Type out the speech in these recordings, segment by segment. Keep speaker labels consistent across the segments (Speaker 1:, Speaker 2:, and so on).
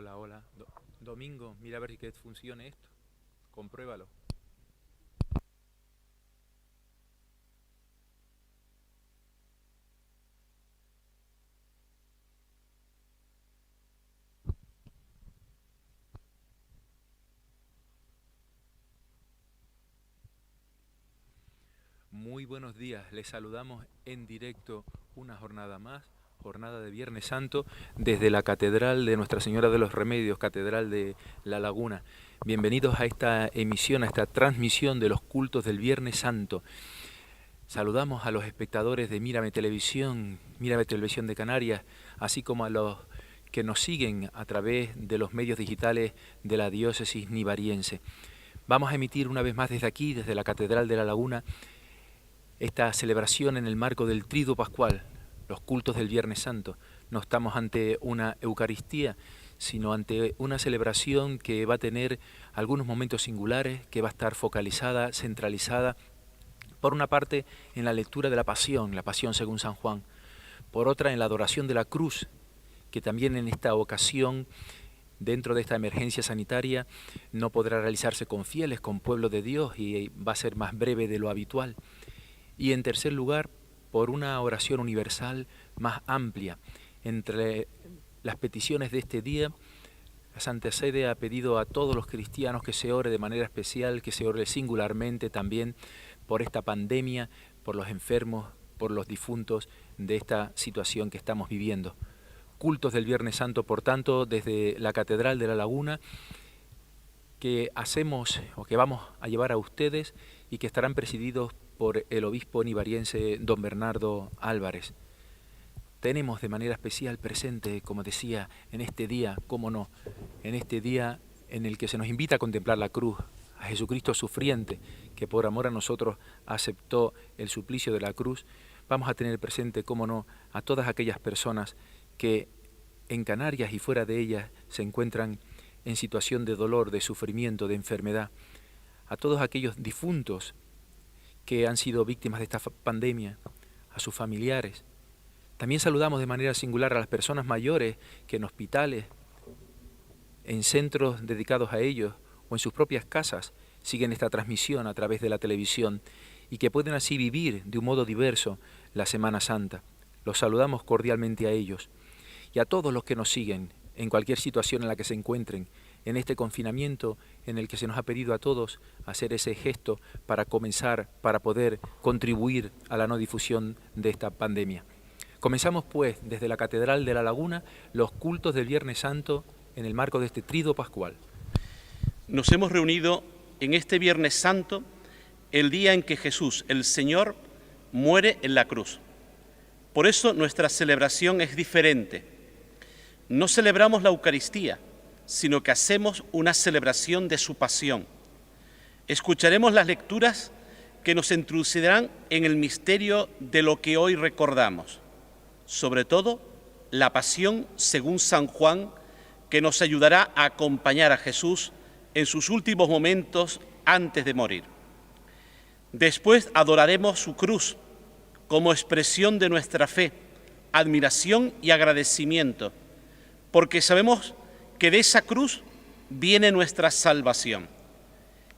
Speaker 1: Hola, hola. Domingo, mira a ver si que funcione esto. Compruébalo. Muy buenos días. Les saludamos en directo una jornada más, jornada de Viernes Santo, desde la Catedral de Nuestra Señora de los Remedios, Catedral de La Laguna. Bienvenidos a esta emisión, a esta transmisión de los cultos del Viernes Santo. Saludamos a los espectadores de Mírame Televisión de Canarias, así como a los que nos siguen a través de los medios digitales de la diócesis nivariense. Vamos a emitir una vez más desde aquí, desde la Catedral de La Laguna, esta celebración en el marco del Triduo Pascual, los cultos del Viernes Santo. No estamos ante una Eucaristía, sino ante una celebración que va a tener algunos momentos singulares, que va a estar focalizada, centralizada, por una parte en la lectura de la Pasión según San Juan, por otra en la adoración de la cruz, que también en esta ocasión, dentro de esta emergencia sanitaria, no podrá realizarse con fieles, con pueblo de Dios, y va a ser más breve de lo habitual. Y en tercer lugar, por una oración universal más amplia. Entre las peticiones de este día, la Santa Sede ha pedido a todos los cristianos que se ore de manera especial, que se ore singularmente también por esta pandemia, por los enfermos, por los difuntos de esta situación que estamos viviendo. Cultos del Viernes Santo, por tanto, desde la Catedral de La Laguna, que hacemos o que vamos a llevar a ustedes y que estarán presididos por el obispo nivariense don Bernardo Álvarez. Tenemos de manera especial presente, como decía, en este día, cómo no, en este día en el que se nos invita a contemplar la cruz, a Jesucristo sufriente, que por amor a nosotros aceptó el suplicio de la cruz, vamos a tener presente, cómo no, a todas aquellas personas que en Canarias y fuera de ellas se encuentran en situación de dolor, de sufrimiento, de enfermedad, a todos aquellos difuntos que han sido víctimas de esta pandemia, a sus familiares. También saludamos de manera singular a las personas mayores que en hospitales, en centros dedicados a ellos o en sus propias casas siguen esta transmisión a través de la televisión y que pueden así vivir de un modo diverso la Semana Santa. Los saludamos cordialmente a ellos y a todos los que nos siguen en cualquier situación en la que se encuentren, en este confinamiento en el que se nos ha pedido a todos hacer ese gesto para comenzar, para poder contribuir a la no difusión de esta pandemia. Comenzamos pues desde la Catedral de La Laguna los cultos del Viernes Santo en el marco de este Triduo Pascual.
Speaker 2: Nos hemos reunido en este Viernes Santo, el día en que Jesús, el Señor, muere en la cruz. Por eso nuestra celebración es diferente. No celebramos la Eucaristía, sino que hacemos una celebración de su pasión. Escucharemos las lecturas que nos introducirán en el misterio de lo que hoy recordamos, sobre todo la pasión según San Juan, que nos ayudará a acompañar a Jesús en sus últimos momentos antes de morir. Después adoraremos su cruz como expresión de nuestra fe, admiración y agradecimiento, porque sabemos que de esa cruz viene nuestra salvación.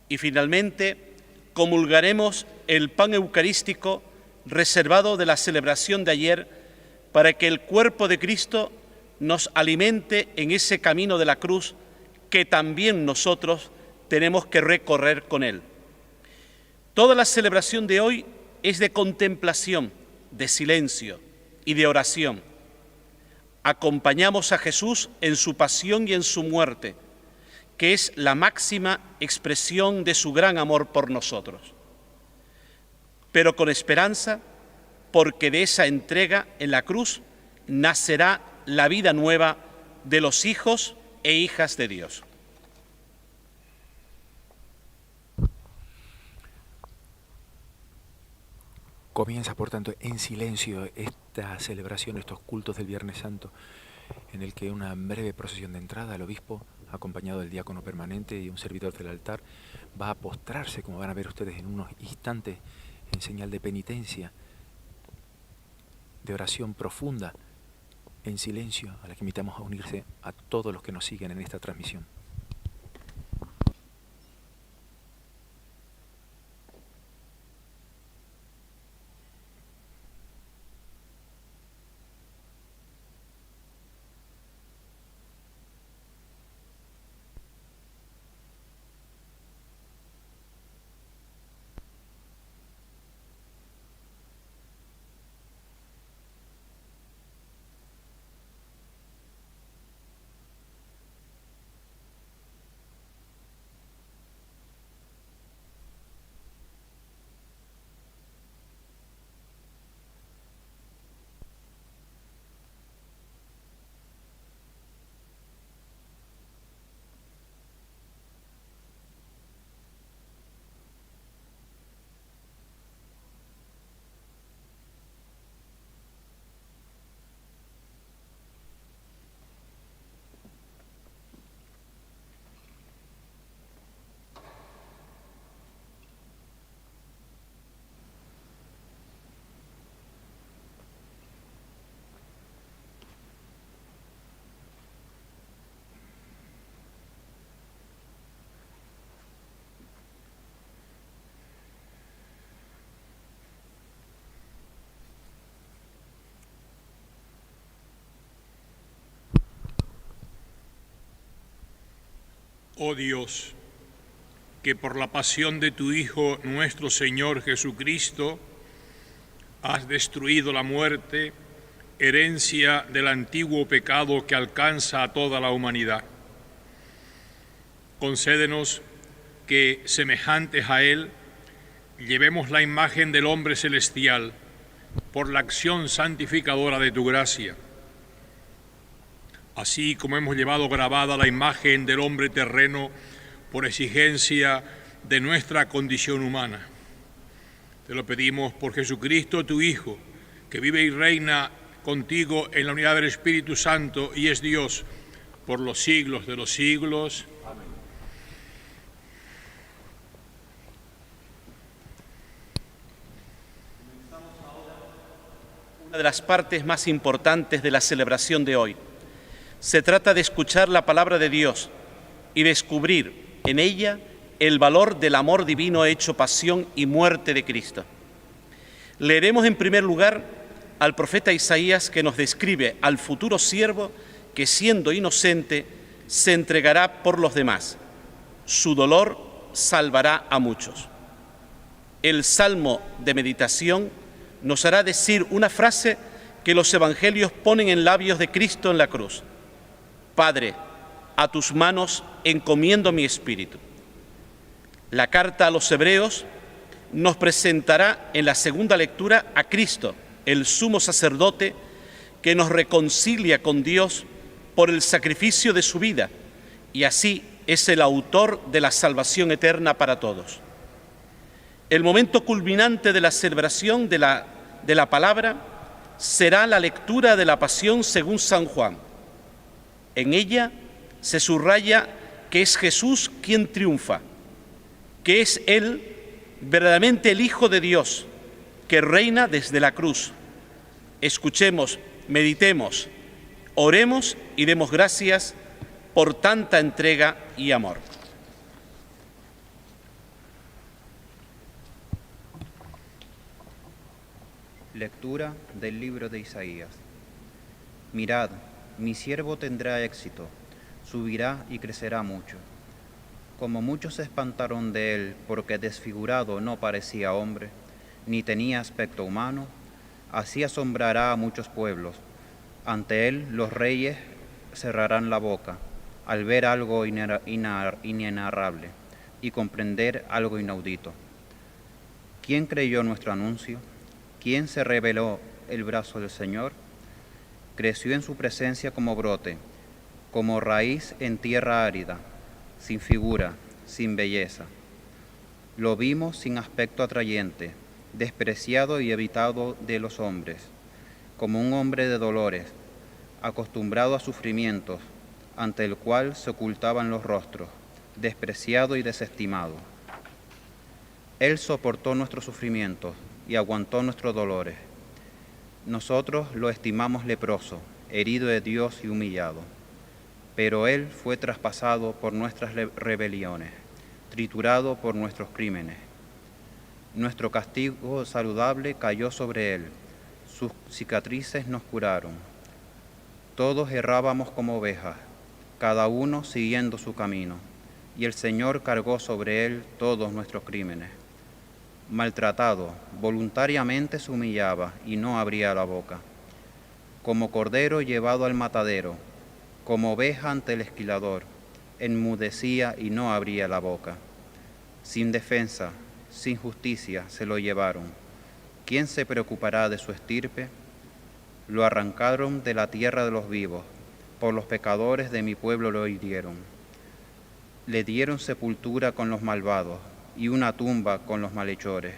Speaker 2: Y finalmente comulgaremos el pan eucarístico reservado de la celebración de ayer para que el cuerpo de Cristo nos alimente en ese camino de la cruz que también nosotros tenemos que recorrer con Él. Toda la celebración de hoy es de contemplación, de silencio y de oración. Acompañamos a Jesús en su pasión y en su muerte, que es la máxima expresión de su gran amor por nosotros. Pero con esperanza, porque de esa entrega en la cruz nacerá la vida nueva de los hijos e hijas de Dios.
Speaker 1: Comienza, por tanto, en silencio esta celebración, estos cultos del Viernes Santo, en el que una breve procesión de entrada, el obispo, acompañado del diácono permanente y un servidor del altar, va a postrarse, como van a ver ustedes en unos instantes, en señal de penitencia, de oración profunda, en silencio, a la que invitamos a unirse a todos los que nos siguen en esta transmisión.
Speaker 3: Oh Dios, que por la pasión de tu Hijo, nuestro Señor Jesucristo, has destruido la muerte, herencia del antiguo pecado que alcanza a toda la humanidad. Concédenos que, semejantes a Él, llevemos la imagen del hombre celestial por la acción santificadora de tu gracia. Así como hemos llevado grabada la imagen del hombre terreno por exigencia de nuestra condición humana. Te lo pedimos por Jesucristo, tu Hijo, que vive y reina contigo en la unidad del Espíritu Santo y es Dios por los siglos de los siglos. Amén.
Speaker 2: Una de las partes más importantes de la celebración de hoy. Se trata de escuchar la palabra de Dios y descubrir en ella el valor del amor divino hecho pasión y muerte de Cristo. Leeremos en primer lugar al profeta Isaías, que nos describe al futuro siervo que, siendo inocente, se entregará por los demás. Su dolor salvará a muchos. El Salmo de meditación nos hará decir una frase que los evangelios ponen en labios de Cristo en la cruz. Padre, a tus manos encomiendo mi espíritu. La carta a los Hebreos nos presentará en la segunda lectura a Cristo, el sumo sacerdote, que nos reconcilia con Dios por el sacrificio de su vida, y así es el autor de la salvación eterna para todos. El momento culminante de la celebración de la palabra será la lectura de la Pasión según San Juan. En ella se subraya que es Jesús quien triunfa, que es Él verdaderamente el Hijo de Dios, que reina desde la cruz. Escuchemos, meditemos, oremos y demos gracias por tanta entrega y amor.
Speaker 4: Lectura del libro de Isaías. Mirad, mi siervo tendrá éxito, subirá y crecerá mucho. Como muchos se espantaron de él, porque desfigurado no parecía hombre, ni tenía aspecto humano, así asombrará a muchos pueblos. Ante él los reyes cerrarán la boca, al ver algo inenarrable y comprender algo inaudito. ¿Quién creyó nuestro anuncio? ¿Quién se reveló el brazo del Señor? Creció en su presencia como brote, como raíz en tierra árida, sin figura, sin belleza. Lo vimos sin aspecto atrayente, despreciado y evitado de los hombres, como un hombre de dolores, acostumbrado a sufrimientos, ante el cual se ocultaban los rostros, despreciado y desestimado. Él soportó nuestros sufrimientos y aguantó nuestros dolores. Nosotros lo estimamos leproso, herido de Dios y humillado. Pero Él fue traspasado por nuestras rebeliones, triturado por nuestros crímenes. Nuestro castigo saludable cayó sobre Él, sus cicatrices nos curaron. Todos errábamos como ovejas, cada uno siguiendo su camino, y el Señor cargó sobre Él todos nuestros crímenes. Maltratado, voluntariamente se humillaba y no abría la boca. Como cordero llevado al matadero, como oveja ante el esquilador, enmudecía y no abría la boca. Sin defensa, sin justicia se lo llevaron. ¿Quién se preocupará de su estirpe? Lo arrancaron de la tierra de los vivos, por los pecadores de mi pueblo lo hirieron. Le dieron sepultura con los malvados y una tumba con los malhechores,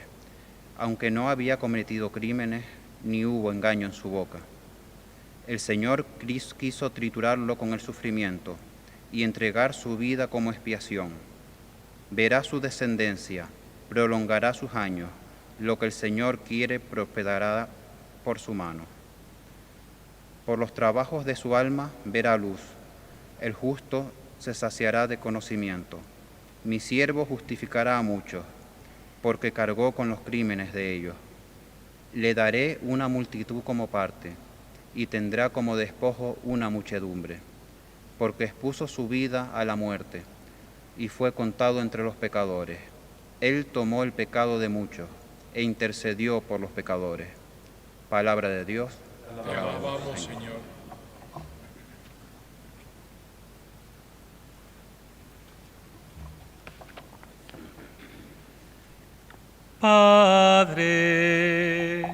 Speaker 4: aunque no había cometido crímenes ni hubo engaño en su boca. El Señor quiso triturarlo con el sufrimiento y entregar su vida como expiación. Verá su descendencia, prolongará sus años, lo que el Señor quiere prosperará por su mano. Por los trabajos de su alma verá luz, el justo se saciará de conocimiento. Mi siervo justificará a muchos, porque cargó con los crímenes de ellos. Le daré una multitud como parte, y tendrá como despojo una muchedumbre, porque expuso su vida a la muerte, y fue contado entre los pecadores. Él tomó el pecado de muchos, e intercedió por los pecadores. Palabra de Dios.
Speaker 3: Te alabamos, Señor.
Speaker 5: Padre,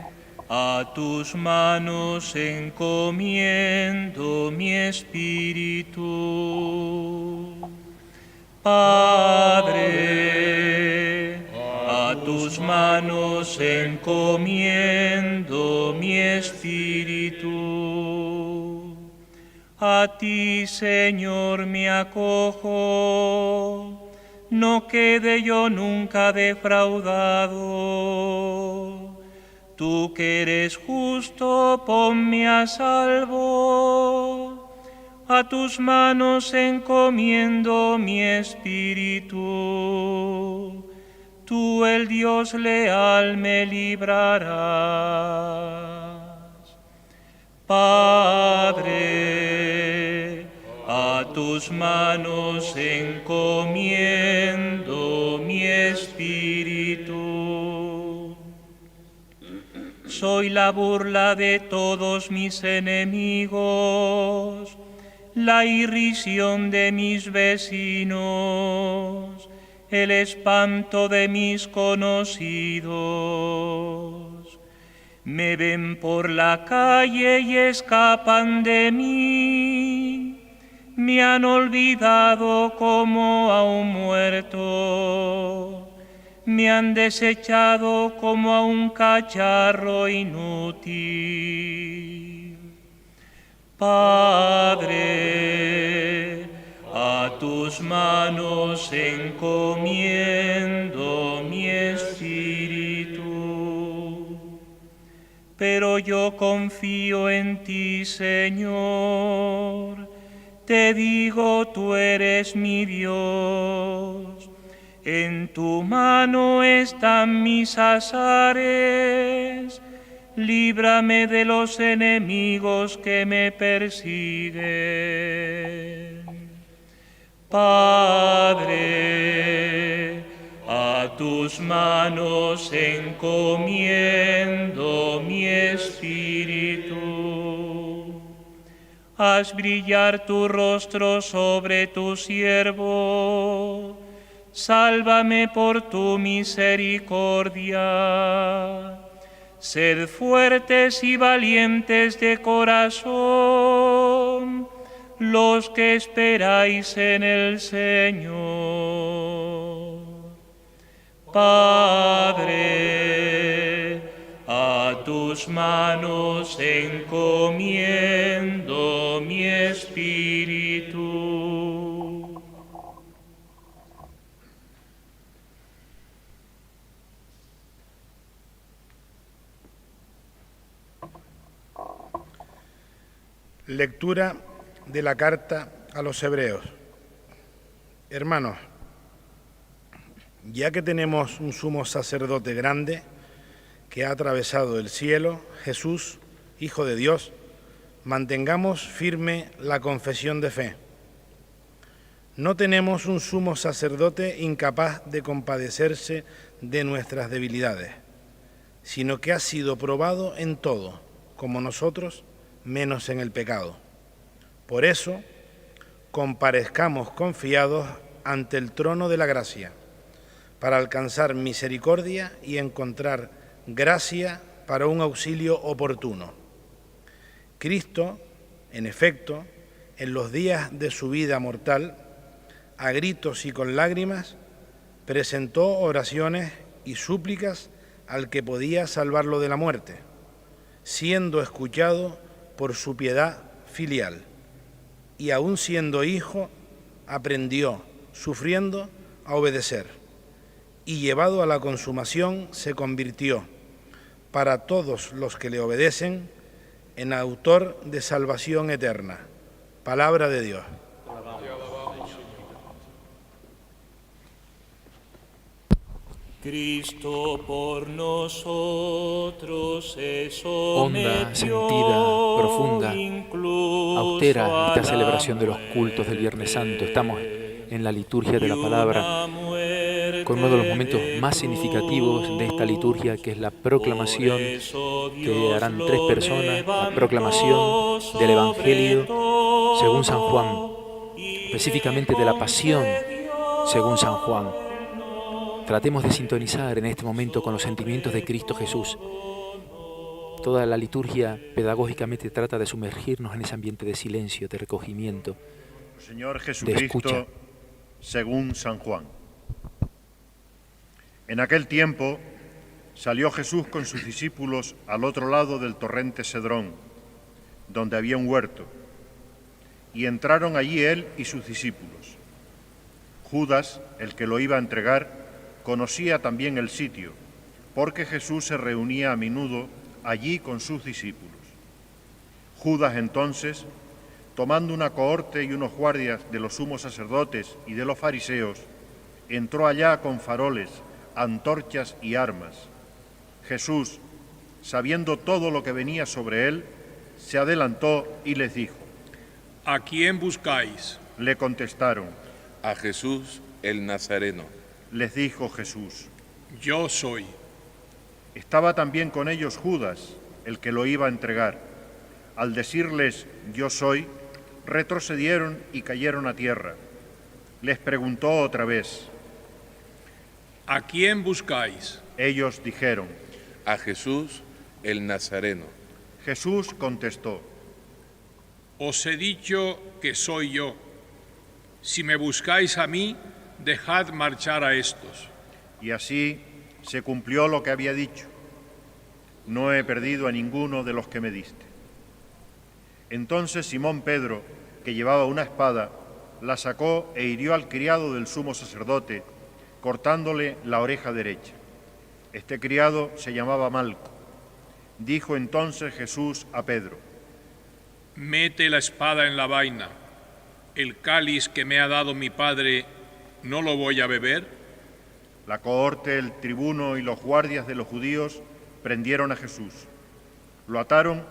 Speaker 5: a tus manos encomiendo mi espíritu. Padre, a tus manos encomiendo mi espíritu. A ti, Señor, me acojo. No quede yo nunca defraudado. Tú que eres justo, ponme a salvo. A tus manos encomiendo mi espíritu. Tú, el Dios leal, me librarás. Padre, a tus manos encomiendo mi espíritu. Soy la burla de todos mis enemigos, la irrisión de mis vecinos, el espanto de mis conocidos. Me ven por la calle y escapan de mí. Me han olvidado como a un muerto, me han desechado como a un cacharro inútil. Padre, a tus manos encomiendo mi espíritu, pero yo confío en ti, Señor. Te digo, tú eres mi Dios, en tu mano están mis azares, líbrame de los enemigos que me persiguen. Padre, a tus manos encomiendo mi espíritu. Haz brillar tu rostro sobre tu siervo, sálvame por tu misericordia. Sed fuertes y valientes de corazón, los que esperáis en el Señor. Padre, a tus manos encomiendo mi espíritu.
Speaker 6: Lectura de la carta a los Hebreos. Hermanos, ya que tenemos un sumo sacerdote grande que ha atravesado el cielo, Jesús, Hijo de Dios, mantengamos firme la confesión de fe. No tenemos un sumo sacerdote incapaz de compadecerse de nuestras debilidades, sino que ha sido probado en todo, como nosotros, menos en el pecado. Por eso, comparezcamos confiados ante el trono de la gracia, para alcanzar misericordia y encontrar gracia para un auxilio oportuno. Cristo, en efecto, en los días de su vida mortal, a gritos y con lágrimas, presentó oraciones y súplicas al que podía salvarlo de la muerte, siendo escuchado por su piedad filial. Y aun siendo hijo, aprendió, sufriendo, a obedecer. Y llevado a la consumación, se convirtió, para todos los que le obedecen, en autor de salvación eterna. Palabra de Dios.
Speaker 5: Cristo por nosotros se
Speaker 1: Honda,
Speaker 5: sometió,
Speaker 1: sentida, profunda,
Speaker 5: incluso
Speaker 1: austera esta celebración de los cultos del Viernes Santo. Estamos en la liturgia de la palabra, con uno de los momentos más significativos de esta liturgia, que es la proclamación que harán 3 personas, la proclamación del Evangelio según San Juan, específicamente de la pasión según San Juan. Tratemos de sintonizar en este momento con los sentimientos de Cristo Jesús. Toda la liturgia pedagógicamente trata de sumergirnos en ese ambiente de silencio, de recogimiento,
Speaker 7: Señor
Speaker 1: de
Speaker 7: Jesucristo,
Speaker 1: escucha.
Speaker 7: según San Juan. En aquel tiempo salió Jesús con sus discípulos al otro lado del torrente Cedrón, donde había un huerto, y entraron allí él y sus discípulos. Judas, el que lo iba a entregar, conocía también el sitio, porque Jesús se reunía a menudo allí con sus discípulos. Judas entonces, tomando una cohorte y unos guardias de los sumos sacerdotes y de los fariseos, entró allá con faroles, antorchas y armas. Jesús, sabiendo todo lo que venía sobre él, se adelantó y les dijo:
Speaker 3: ¿A quién buscáis?
Speaker 7: Le contestaron.
Speaker 8: A Jesús el Nazareno.
Speaker 7: Les dijo Jesús:
Speaker 3: Yo soy.
Speaker 7: Estaba también con ellos Judas, el que lo iba a entregar. Al decirles yo soy, retrocedieron y cayeron a tierra. Les preguntó otra vez.
Speaker 3: ¿A quién buscáis?
Speaker 7: Ellos dijeron:
Speaker 8: A Jesús el Nazareno.
Speaker 7: Jesús contestó:
Speaker 3: Os he dicho que soy yo. Si me buscáis a mí, dejad marchar a estos.
Speaker 7: Y así se cumplió lo que había dicho: no he perdido a ninguno de los que me diste. Entonces Simón Pedro, que llevaba una espada, la sacó e hirió al criado del sumo sacerdote, cortándole la oreja derecha. Este criado se llamaba Malco. Dijo entonces Jesús a Pedro:
Speaker 3: Mete la espada en la vaina. El cáliz que me ha dado mi Padre, ¿no lo voy a beber?
Speaker 7: La cohorte, el tribuno y los guardias de los judíos prendieron a Jesús. Lo ataron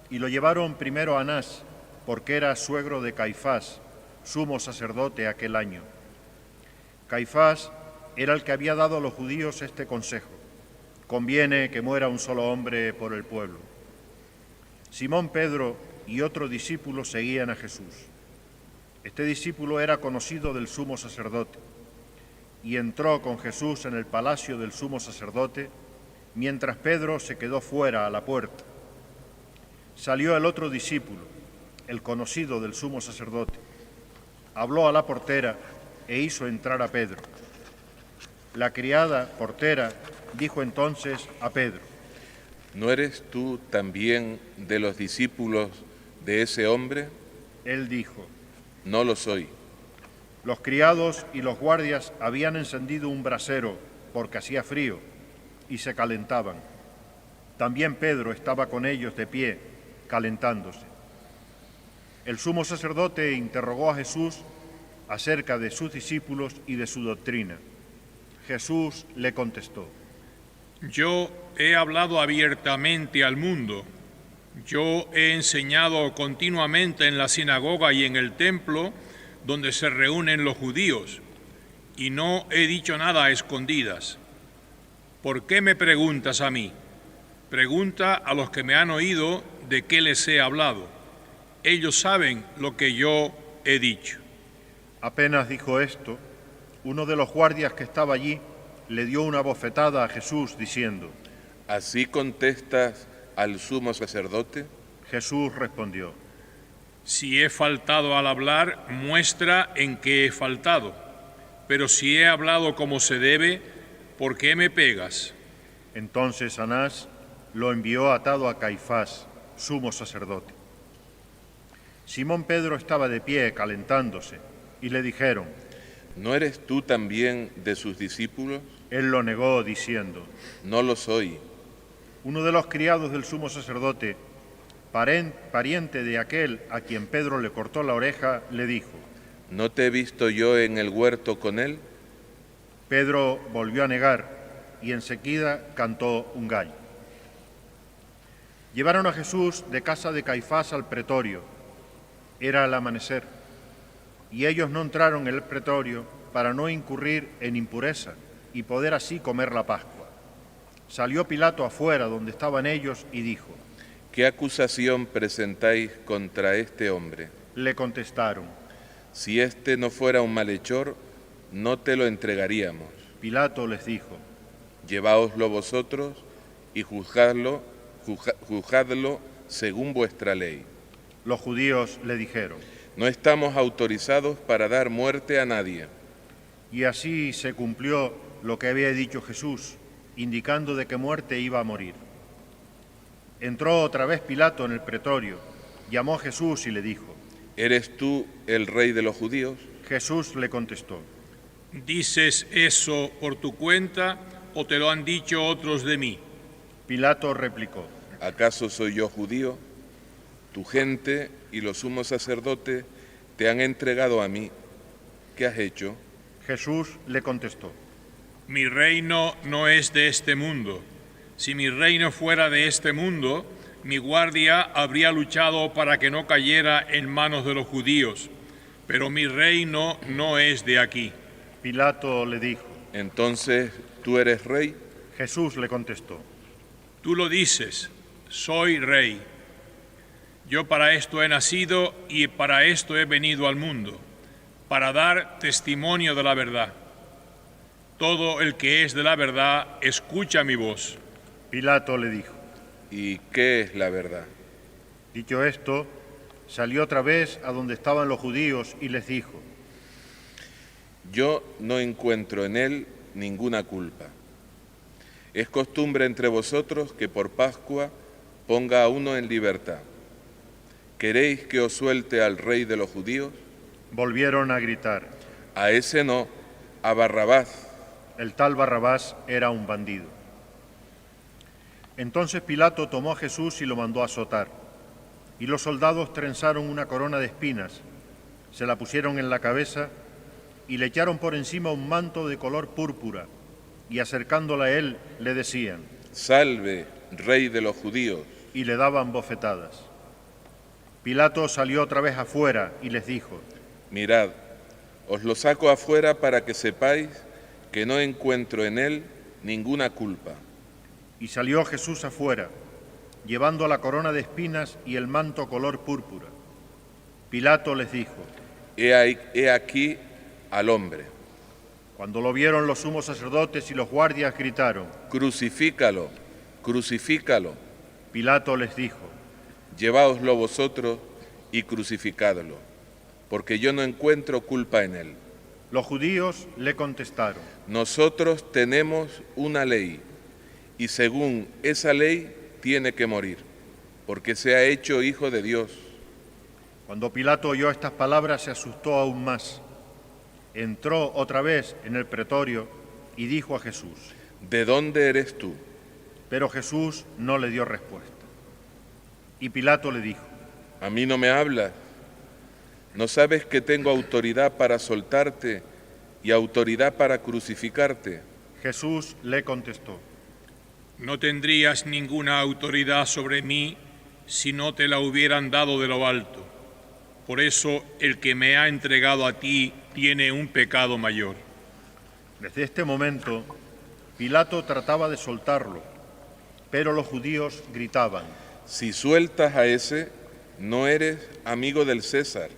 Speaker 7: y lo llevaron primero a Anás, porque era suegro de Caifás, sumo sacerdote aquel año. Caifás era el que había dado a los judíos este consejo: conviene que muera un solo hombre por el pueblo. Simón Pedro y otro discípulo seguían a Jesús. Este discípulo era conocido del sumo sacerdote y entró con Jesús en el palacio del sumo sacerdote, mientras Pedro se quedó fuera a la puerta. Salió el otro discípulo, el conocido del sumo sacerdote. Habló a la portera e hizo entrar a Pedro. La criada portera dijo entonces a Pedro:
Speaker 8: ¿No eres tú también de los discípulos de ese hombre?
Speaker 7: Él dijo:
Speaker 8: No lo soy.
Speaker 7: Los criados y los guardias habían encendido un brasero porque hacía frío y se calentaban. También Pedro estaba con ellos de pie, calentándose. El sumo sacerdote interrogó a Jesús acerca de sus discípulos y de su doctrina. Jesús le contestó:
Speaker 3: Yo he hablado abiertamente al mundo. Yo he enseñado continuamente en la sinagoga y en el templo donde se reúnen los judíos, y no he dicho nada a escondidas. ¿Por qué me preguntas a mí? Pregunta a los que me han oído de qué les he hablado. Ellos saben lo que yo he dicho.
Speaker 7: Apenas dijo esto, uno de los guardias que estaba allí le dio una bofetada a Jesús diciendo:
Speaker 8: ¿Así contestas al sumo sacerdote?
Speaker 7: Jesús respondió:
Speaker 3: Si he faltado al hablar, muestra en qué he faltado. Pero si he hablado como se debe, ¿por qué me pegas?
Speaker 7: Entonces Anás lo envió atado a Caifás, sumo sacerdote. Simón Pedro estaba de pie calentándose y le dijeron:
Speaker 8: ¿No eres tú también de sus discípulos?
Speaker 7: Él lo negó diciendo:
Speaker 8: No lo soy.
Speaker 7: Uno de los criados del sumo sacerdote, pariente de aquel a quien Pedro le cortó la oreja, le dijo:
Speaker 8: ¿No te he visto yo en el huerto con él?
Speaker 7: Pedro volvió a negar y enseguida cantó un gallo. Llevaron a Jesús de casa de Caifás al pretorio. Era el amanecer, y ellos no entraron en el pretorio para no incurrir en impureza y poder así comer la Pascua. Salió Pilato afuera donde estaban ellos y dijo:
Speaker 8: ¿Qué acusación presentáis contra este hombre?
Speaker 7: Le contestaron:
Speaker 8: Si este no fuera un malhechor, no te lo entregaríamos.
Speaker 7: Pilato les dijo:
Speaker 8: Lleváoslo vosotros y juzgadlo según vuestra ley.
Speaker 7: Los judíos le dijeron:
Speaker 8: No estamos autorizados para dar muerte a nadie.
Speaker 7: Y así se cumplió lo que había dicho Jesús, indicando de qué muerte iba a morir. Entró otra vez Pilato en el pretorio, llamó a Jesús y le dijo:
Speaker 8: ¿Eres tú el rey de los judíos?
Speaker 7: Jesús le contestó:
Speaker 3: ¿Dices eso por tu cuenta o te lo han dicho otros de mí?
Speaker 7: Pilato replicó:
Speaker 8: ¿Acaso soy yo judío? Tu gente y los sumos sacerdotes te han entregado a mí. ¿Qué has hecho?
Speaker 7: Jesús le contestó:
Speaker 3: Mi reino no es de este mundo. Si mi reino fuera de este mundo, mi guardia habría luchado para que no cayera en manos de los judíos. Pero mi reino no es de aquí.
Speaker 7: Pilato le dijo:
Speaker 8: Entonces, ¿tú eres rey?
Speaker 7: Jesús le contestó:
Speaker 3: Tú lo dices, soy rey. Yo para esto he nacido y para esto he venido al mundo, para dar testimonio de la verdad. Todo el que es de la verdad escucha mi voz.
Speaker 7: Pilato le dijo:
Speaker 8: ¿Y qué es la verdad?
Speaker 7: Dicho esto, salió otra vez a donde estaban los judíos y les dijo:
Speaker 8: Yo no encuentro en él ninguna culpa. Es costumbre entre vosotros que por Pascua ponga a uno en libertad. ¿Queréis que os suelte al rey de los judíos?
Speaker 7: Volvieron a gritar:
Speaker 8: A ese no, a Barrabás.
Speaker 7: El tal Barrabás era un bandido. Entonces Pilato tomó a Jesús y lo mandó a azotar. Y los soldados trenzaron una corona de espinas, se la pusieron en la cabeza y le echaron por encima un manto de color púrpura, y acercándola a él le decían:
Speaker 8: Salve, rey de los judíos.
Speaker 7: Y le daban bofetadas. Pilato salió otra vez afuera y les dijo:
Speaker 8: Mirad, os lo saco afuera para que sepáis que no encuentro en él ninguna culpa.
Speaker 7: Y salió Jesús afuera, llevando la corona de espinas y el manto color púrpura. Pilato les dijo:
Speaker 8: He aquí al hombre.
Speaker 7: Cuando lo vieron los sumos sacerdotes y los guardias gritaron:
Speaker 8: Crucifícalo, crucifícalo.
Speaker 7: Pilato les dijo:
Speaker 8: Lleváoslo vosotros y crucificadlo, porque yo no encuentro culpa en él.
Speaker 7: Los judíos le contestaron:
Speaker 8: Nosotros tenemos una ley, y según esa ley tiene que morir, porque se ha hecho hijo de Dios.
Speaker 7: Cuando Pilato oyó estas palabras se asustó aún más. Entró otra vez en el pretorio y dijo a Jesús:
Speaker 8: ¿De dónde eres tú?
Speaker 7: Pero Jesús no le dio respuesta. Y Pilato le dijo:
Speaker 8: ¿A mí no me hablas? ¿No sabes que tengo autoridad para soltarte y autoridad para crucificarte?
Speaker 7: Jesús le contestó:
Speaker 3: No tendrías ninguna autoridad sobre mí si no te la hubieran dado de lo alto. Por eso el que me ha entregado a ti tiene un pecado mayor.
Speaker 7: Desde este momento, Pilato trataba de soltarlo, pero los judíos gritaban:
Speaker 8: Si sueltas a ese, no eres amigo del César.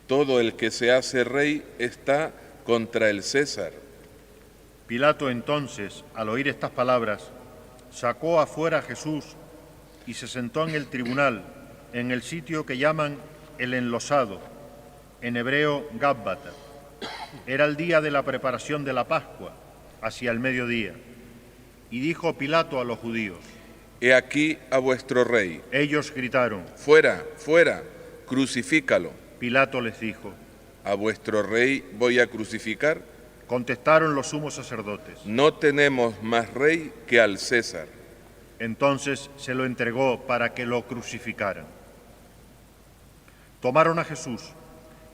Speaker 8: Todo el que se hace rey está contra el César.
Speaker 7: Pilato entonces, al oír estas palabras, sacó afuera a Jesús y se sentó en el tribunal, en el sitio que llaman el Enlosado, en hebreo Gábbata. Era el día de la preparación de la Pascua, hacia el mediodía. Y dijo Pilato a los judíos:
Speaker 8: He aquí a vuestro rey.
Speaker 7: Ellos gritaron:
Speaker 8: Fuera, fuera, crucifícalo.
Speaker 7: Pilato les dijo:
Speaker 8: ¿A vuestro rey voy a crucificar?
Speaker 7: Contestaron los sumos sacerdotes:
Speaker 8: No tenemos más rey que al César.
Speaker 7: Entonces se lo entregó para que lo crucificaran. Tomaron a Jesús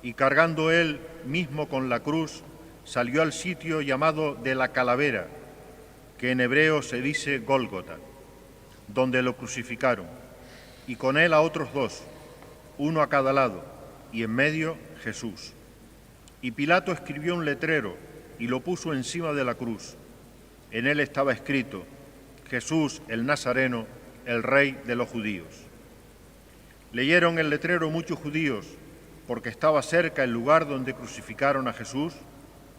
Speaker 7: y, cargando él mismo con la cruz, salió al sitio llamado de la Calavera, que en hebreo se dice Gólgota, donde lo crucificaron, y con él a otros dos, uno a cada lado, y en medio Jesús. Y Pilato escribió un letrero y lo puso encima de la cruz. En él estaba escrito: Jesús el Nazareno, el Rey de los judíos. Leyeron el letrero muchos judíos, porque estaba cerca el lugar donde crucificaron a Jesús,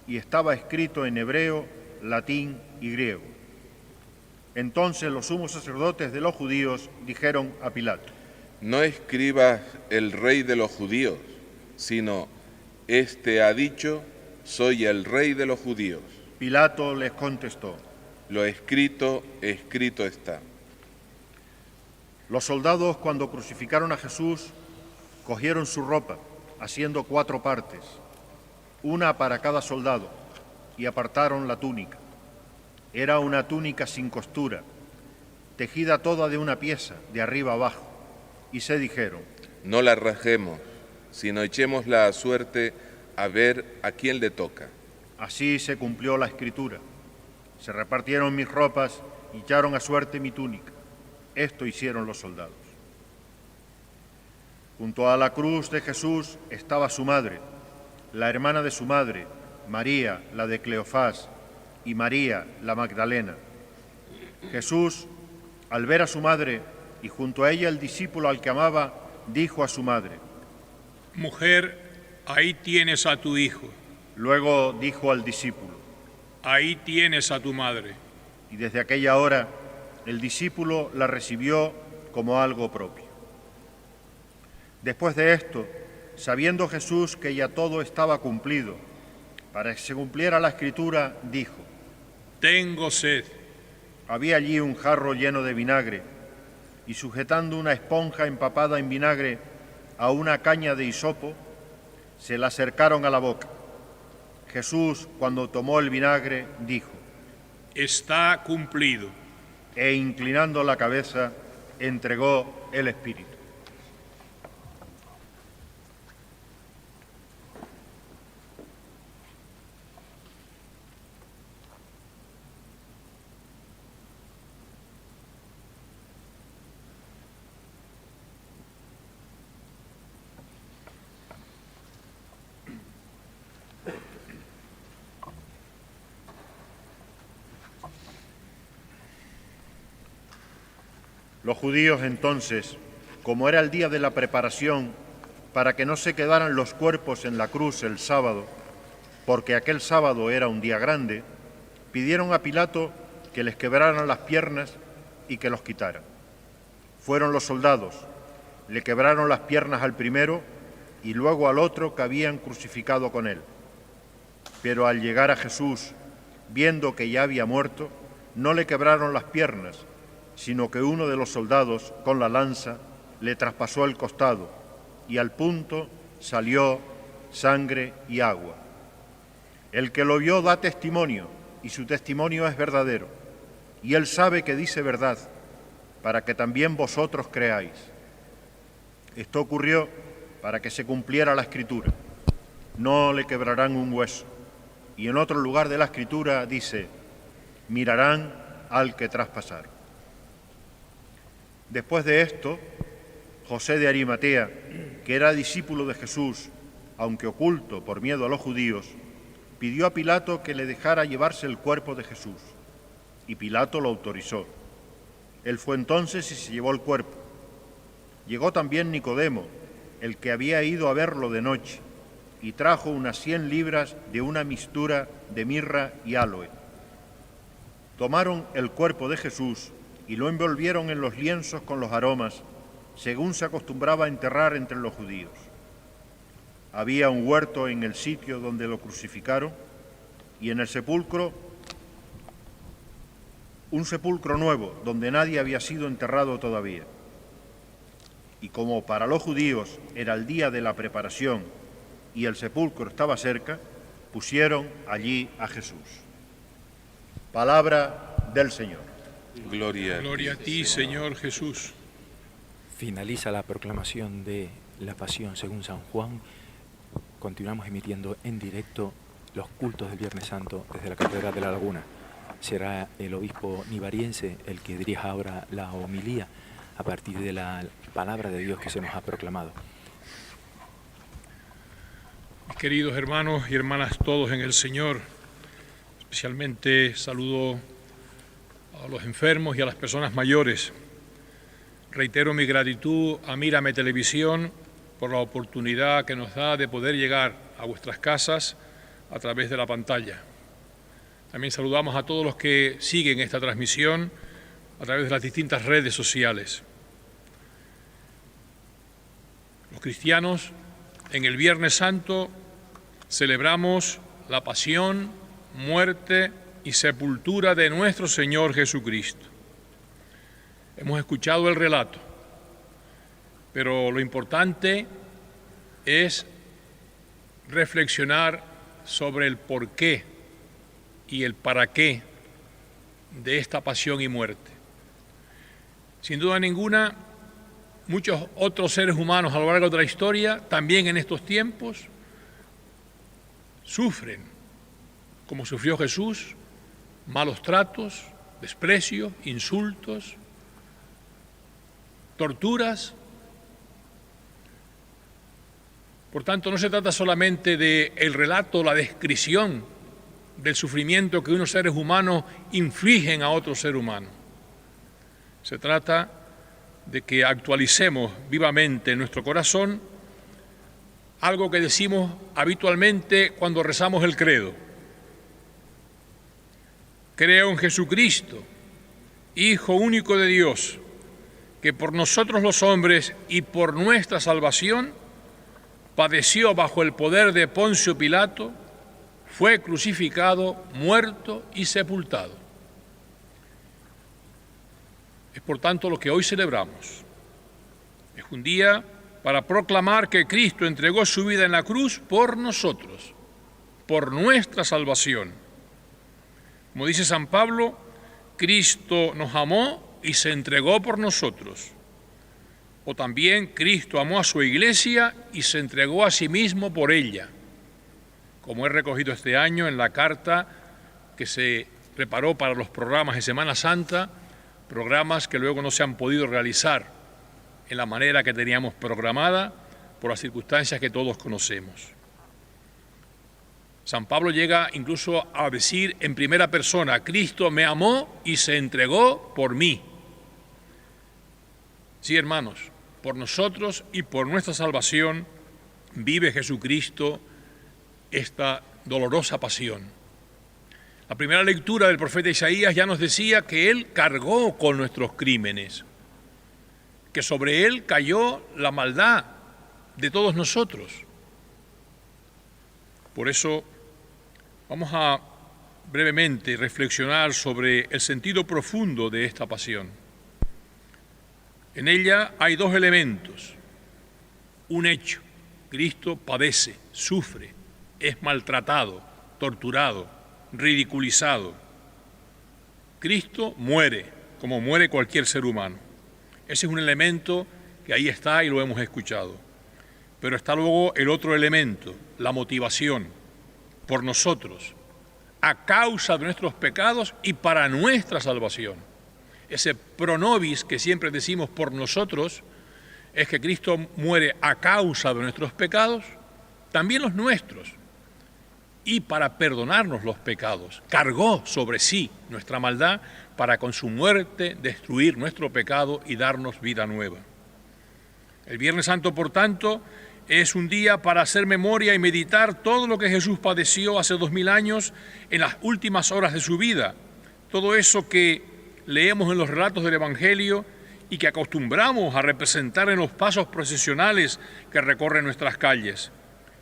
Speaker 7: y estaba escrito en hebreo, latín y griego. Entonces los sumos sacerdotes de los judíos dijeron a Pilato:
Speaker 8: No escribas el Rey de los judíos, sino: Este ha dicho: Soy el Rey de los judíos.
Speaker 7: Pilato les contestó:
Speaker 8: Lo escrito, escrito está.
Speaker 7: Los soldados, cuando crucificaron a Jesús, cogieron su ropa, haciendo 4 partes, una para cada soldado, y apartaron la túnica. Era una túnica sin costura, tejida toda de una pieza, de arriba abajo, y se dijeron:
Speaker 8: No la rajemos, sino echémosla a suerte a ver a quién le toca.
Speaker 7: Así se cumplió la escritura. Se repartieron mis ropas y echaron a suerte mi túnica. Esto hicieron los soldados. Junto a la cruz de Jesús estaba su madre, la hermana de su madre, María, la de Cleofás, y María, la Magdalena. Jesús, al ver a su madre y junto a ella el discípulo al que amaba, dijo a su madre:
Speaker 3: Mujer, ahí tienes a tu hijo.
Speaker 7: Luego dijo al discípulo:
Speaker 3: Ahí tienes a tu madre.
Speaker 7: Y desde aquella hora el discípulo la recibió como algo propio. Después de esto, sabiendo Jesús que ya todo estaba cumplido, para que se cumpliera la escritura, dijo:
Speaker 3: Tengo sed.
Speaker 7: Había allí un jarro lleno de vinagre, y sujetando una esponja empapada en vinagre a una caña de hisopo, se la acercaron a la boca. Jesús, cuando tomó el vinagre, dijo:
Speaker 3: Está cumplido.
Speaker 7: E inclinando la cabeza, entregó el espíritu. Los judíos entonces, como era el día de la preparación, para que no se quedaran los cuerpos en la cruz el sábado, porque aquel sábado era un día grande, pidieron a Pilato que les quebraran las piernas y que los quitaran. Fueron los soldados, le quebraron las piernas al primero y luego al otro que habían crucificado con él. Pero al llegar a Jesús, viendo que ya había muerto, no le quebraron las piernas, sino que uno de los soldados, con la lanza, le traspasó el costado, y al punto salió sangre y agua. El que lo vio da testimonio, y su testimonio es verdadero, y él sabe que dice verdad, para que también vosotros creáis. Esto ocurrió para que se cumpliera la Escritura: no le quebrarán un hueso. Y en otro lugar de la Escritura dice: mirarán al que traspasaron. Después de esto, José de Arimatea, que era discípulo de Jesús, aunque oculto por miedo a los judíos, pidió a Pilato que le dejara llevarse el cuerpo de Jesús, y Pilato lo autorizó. Él fue entonces y se llevó el cuerpo. Llegó también Nicodemo, el que había ido a verlo de noche, y trajo unas 100 libras de una mixtura de mirra y áloe. Tomaron el cuerpo de Jesús y lo envolvieron en los lienzos con los aromas, según se acostumbraba a enterrar entre los judíos. Había un huerto en el sitio donde lo crucificaron, y en el sepulcro un sepulcro nuevo, donde nadie había sido enterrado todavía. Y como para los judíos era el día de la preparación y el sepulcro estaba cerca, pusieron allí a Jesús. Palabra del Señor.
Speaker 8: Gloria
Speaker 3: Gloria a ti, Señor Jesús.
Speaker 1: Finaliza la proclamación de la Pasión según San Juan. Continuamos emitiendo en directo los cultos del Viernes Santo desde la Catedral de la Laguna. Será el obispo nivariense el que dirija ahora la homilía a partir de la palabra de Dios que se nos ha proclamado.
Speaker 3: Mis queridos hermanos y hermanas todos en el Señor, especialmente saludo a los enfermos y a las personas mayores. Reitero mi gratitud a Mírame Televisión por la oportunidad que nos da de poder llegar a vuestras casas a través de la pantalla. También saludamos a todos los que siguen esta transmisión a través de las distintas redes sociales. Los cristianos en el Viernes Santo celebramos la pasión, muerte y sepultura de nuestro Señor Jesucristo. Hemos escuchado el relato, pero lo importante es reflexionar sobre el porqué y el para qué de esta pasión y muerte. Sin duda ninguna, muchos otros seres humanos a lo largo de la historia, también en estos tiempos, sufren, como sufrió Jesús, malos tratos, desprecios, insultos, torturas. Por tanto, no se trata solamente del relato, la descripción del sufrimiento que unos seres humanos infligen a otro ser humano. Se trata de que actualicemos vivamente en nuestro corazón algo que decimos habitualmente cuando rezamos el credo. Creo en Jesucristo, Hijo único de Dios, que por nosotros los hombres y por nuestra salvación padeció bajo el poder de Poncio Pilato, fue crucificado, muerto y sepultado. Es por tanto lo que hoy celebramos. Es un día para proclamar que Cristo entregó su vida en la cruz por nosotros, por nuestra salvación. Como dice San Pablo, Cristo nos amó y se entregó por nosotros. O también Cristo amó a su iglesia y se entregó a sí mismo por ella, como he recogido este año en la carta que se preparó para los programas de Semana Santa, programas que luego no se han podido realizar en la manera que teníamos programada por las circunstancias que todos conocemos. San Pablo llega incluso a decir en primera persona: Cristo me amó y se entregó por mí. Sí, hermanos, por nosotros y por nuestra salvación vive Jesucristo esta dolorosa pasión. La primera lectura del profeta Isaías ya nos decía que Él cargó con nuestros crímenes, que sobre Él cayó la maldad de todos nosotros. Por eso vamos a brevemente reflexionar sobre el sentido profundo de esta pasión. En ella hay dos elementos. Un hecho: Cristo padece, sufre, es maltratado, torturado, ridiculizado. Cristo muere, como muere cualquier ser humano. Ese es un elemento que ahí está y lo hemos escuchado. Pero está luego el otro elemento, la motivación, por nosotros, a causa de nuestros pecados y para nuestra salvación. Ese pro nobis que siempre decimos por nosotros, es que Cristo muere a causa de nuestros pecados, también los nuestros, y para perdonarnos los pecados. Cargó sobre sí nuestra maldad para con su muerte destruir nuestro pecado y darnos vida nueva. El Viernes Santo, por tanto, es un día para hacer memoria y meditar todo lo que Jesús padeció hace 2000 años en las últimas horas de su vida. Todo eso que leemos en los relatos del Evangelio y que acostumbramos a representar en los pasos procesionales que recorren nuestras calles.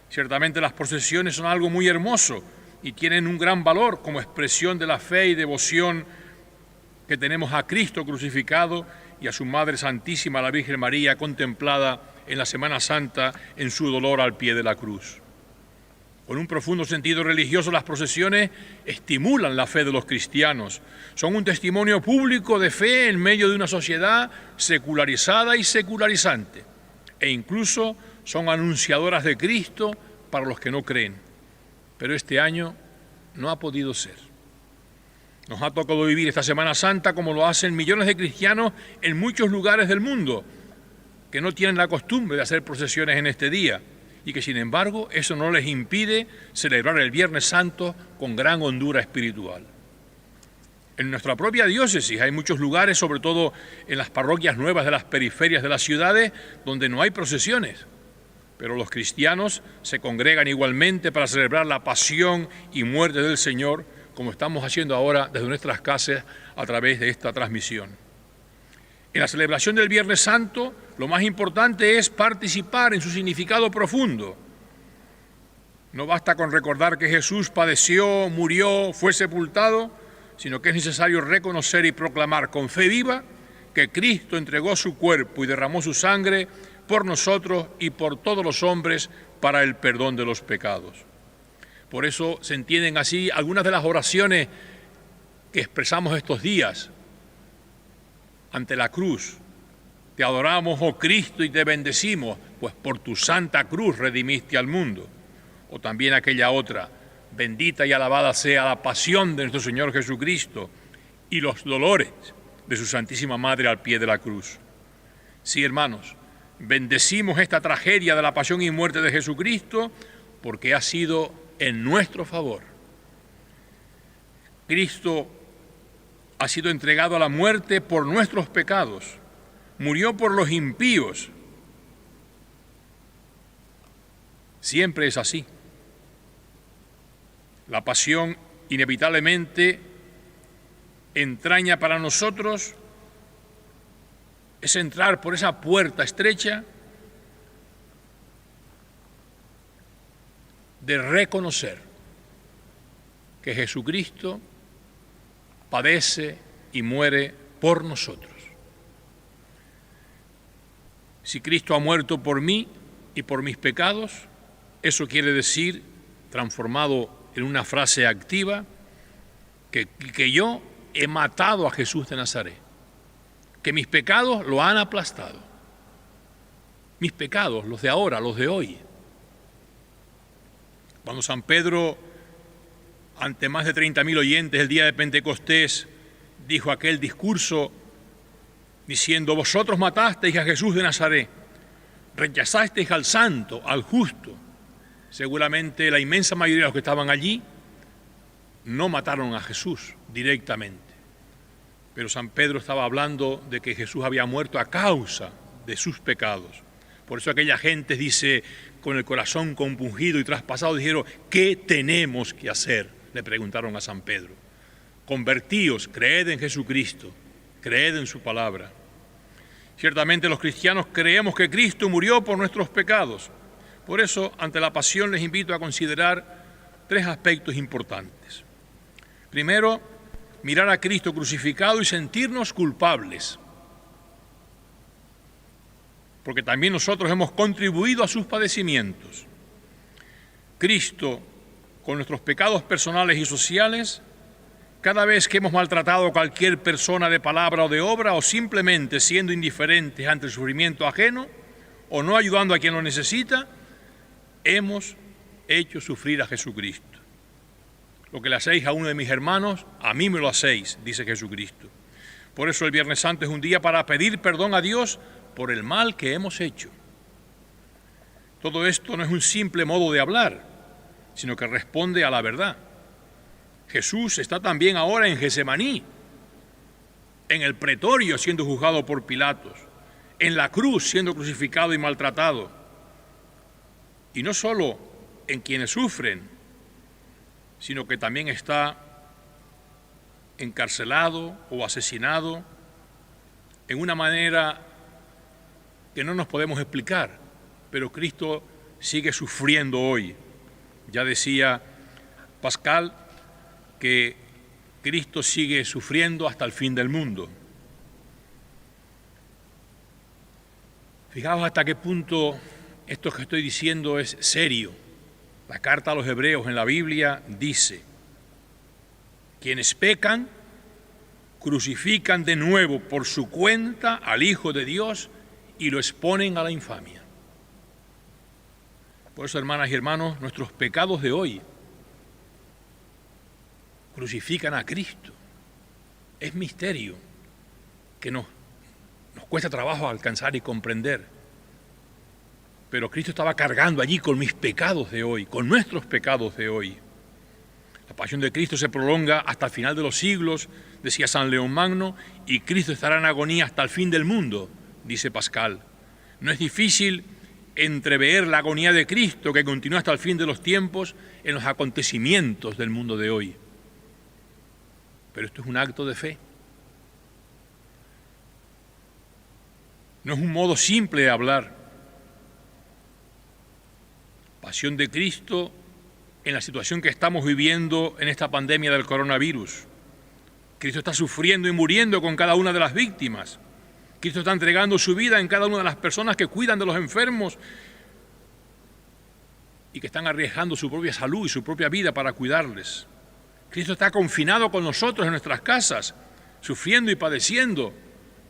Speaker 3: Ciertamente las procesiones son algo muy hermoso y tienen un gran valor como expresión de la fe y devoción que tenemos a Cristo crucificado y a su Madre Santísima, la Virgen María, contemplada en la Semana Santa en su dolor al pie de la cruz. Con un profundo sentido religioso, las procesiones estimulan la fe de los cristianos. Son un testimonio público de fe en medio de una sociedad secularizada y secularizante. E incluso son anunciadoras de Cristo para los que no creen. Pero este año no ha podido ser. Nos ha tocado vivir esta Semana Santa como lo hacen millones de cristianos en muchos lugares del mundo, que no tienen la costumbre de hacer procesiones en este día y que, sin embargo, eso no les impide celebrar el Viernes Santo con gran hondura espiritual. En nuestra propia diócesis hay muchos lugares, sobre todo en las parroquias nuevas de las periferias de las ciudades, donde no hay procesiones, pero los cristianos se congregan igualmente para celebrar la pasión y muerte del Señor, como estamos haciendo ahora desde nuestras casas a través de esta transmisión. En la celebración del Viernes Santo, lo más importante es participar en su significado profundo. No basta con recordar que Jesús padeció, murió, fue sepultado, sino que es necesario reconocer y proclamar con fe viva que Cristo entregó su cuerpo y derramó su sangre por nosotros y por todos los hombres para el perdón de los pecados. Por eso se entienden así algunas de las oraciones que expresamos estos días ante la cruz. Te adoramos, oh Cristo, y te bendecimos, pues por tu santa cruz redimiste al mundo. O también aquella otra, bendita y alabada sea la pasión de nuestro Señor Jesucristo y los dolores de su Santísima Madre al pie de la cruz. Sí, hermanos, bendecimos esta tragedia de la pasión y muerte de Jesucristo porque ha sido en nuestro favor. Cristo ha sido entregado a la muerte por nuestros pecados, murió por los impíos. Siempre es así. La pasión inevitablemente entraña para nosotros es entrar por esa puerta estrecha de reconocer que Jesucristo padece y muere por nosotros. Si Cristo ha muerto por mí y por mis pecados, eso quiere decir, transformado en una frase activa, que yo he matado a Jesús de Nazaret, que mis pecados lo han aplastado. Mis pecados, los de ahora, los de hoy. Cuando San Pedro, ante más de 30.000 oyentes el día de Pentecostés, dijo aquel discurso diciendo: vosotros matasteis a Jesús de Nazaret, rechazasteis al santo, al justo. Seguramente la inmensa mayoría de los que estaban allí no mataron a Jesús directamente. Pero San Pedro estaba hablando de que Jesús había muerto a causa de sus pecados. Por eso aquella gente, dice, con el corazón compungido y traspasado, dijeron: ¿qué tenemos que hacer? Le preguntaron a San Pedro. Convertíos, creed en Jesucristo, creed en su palabra. Ciertamente los cristianos creemos que Cristo murió por nuestros pecados. Por eso, ante la pasión, les invito a considerar 3 aspectos importantes. Primero, mirar a Cristo crucificado y sentirnos culpables, porque también nosotros hemos contribuido a sus padecimientos. Cristo, con nuestros pecados personales y sociales, cada vez que hemos maltratado a cualquier persona de palabra o de obra, o simplemente siendo indiferentes ante el sufrimiento ajeno, o no ayudando a quien lo necesita, hemos hecho sufrir a Jesucristo. Lo que le hacéis a uno de mis hermanos, a mí me lo hacéis, dice Jesucristo. Por eso el Viernes Santo es un día para pedir perdón a Dios por el mal que hemos hecho. Todo esto no es un simple modo de hablar, sino que responde a la verdad. Jesús está también ahora en Getsemaní, en el pretorio siendo juzgado por Pilatos, en la cruz siendo crucificado y maltratado. Y no solo en quienes sufren, sino que también está encarcelado o asesinado en una manera que no nos podemos explicar, pero Cristo sigue sufriendo hoy. Ya decía Pascal que Cristo sigue sufriendo hasta el fin del mundo. Fijaos hasta qué punto esto que estoy diciendo es serio. La carta a los Hebreos en la Biblia dice: quienes pecan, crucifican de nuevo por su cuenta al Hijo de Dios y lo exponen a la infamia. Por eso, hermanas y hermanos, nuestros pecados de hoy crucifican a Cristo. Es misterio que nos cuesta trabajo alcanzar y comprender. Pero Cristo estaba cargando allí con mis pecados de hoy, con nuestros pecados de hoy. La pasión de Cristo se prolonga hasta el final de los siglos, decía San León Magno, y Cristo estará en agonía hasta el fin del mundo, dice Pascal. No es difícil entrever la agonía de Cristo que continúa hasta el fin de los tiempos en los acontecimientos del mundo de hoy. Pero esto es un acto de fe. No es un modo simple de hablar. Pasión de Cristo en la situación que estamos viviendo en esta pandemia del coronavirus. Cristo está sufriendo y muriendo con cada una de las víctimas. Cristo está entregando su vida en cada una de las personas que cuidan de los enfermos y que están arriesgando su propia salud y su propia vida para cuidarles. Cristo está confinado con nosotros en nuestras casas, sufriendo y padeciendo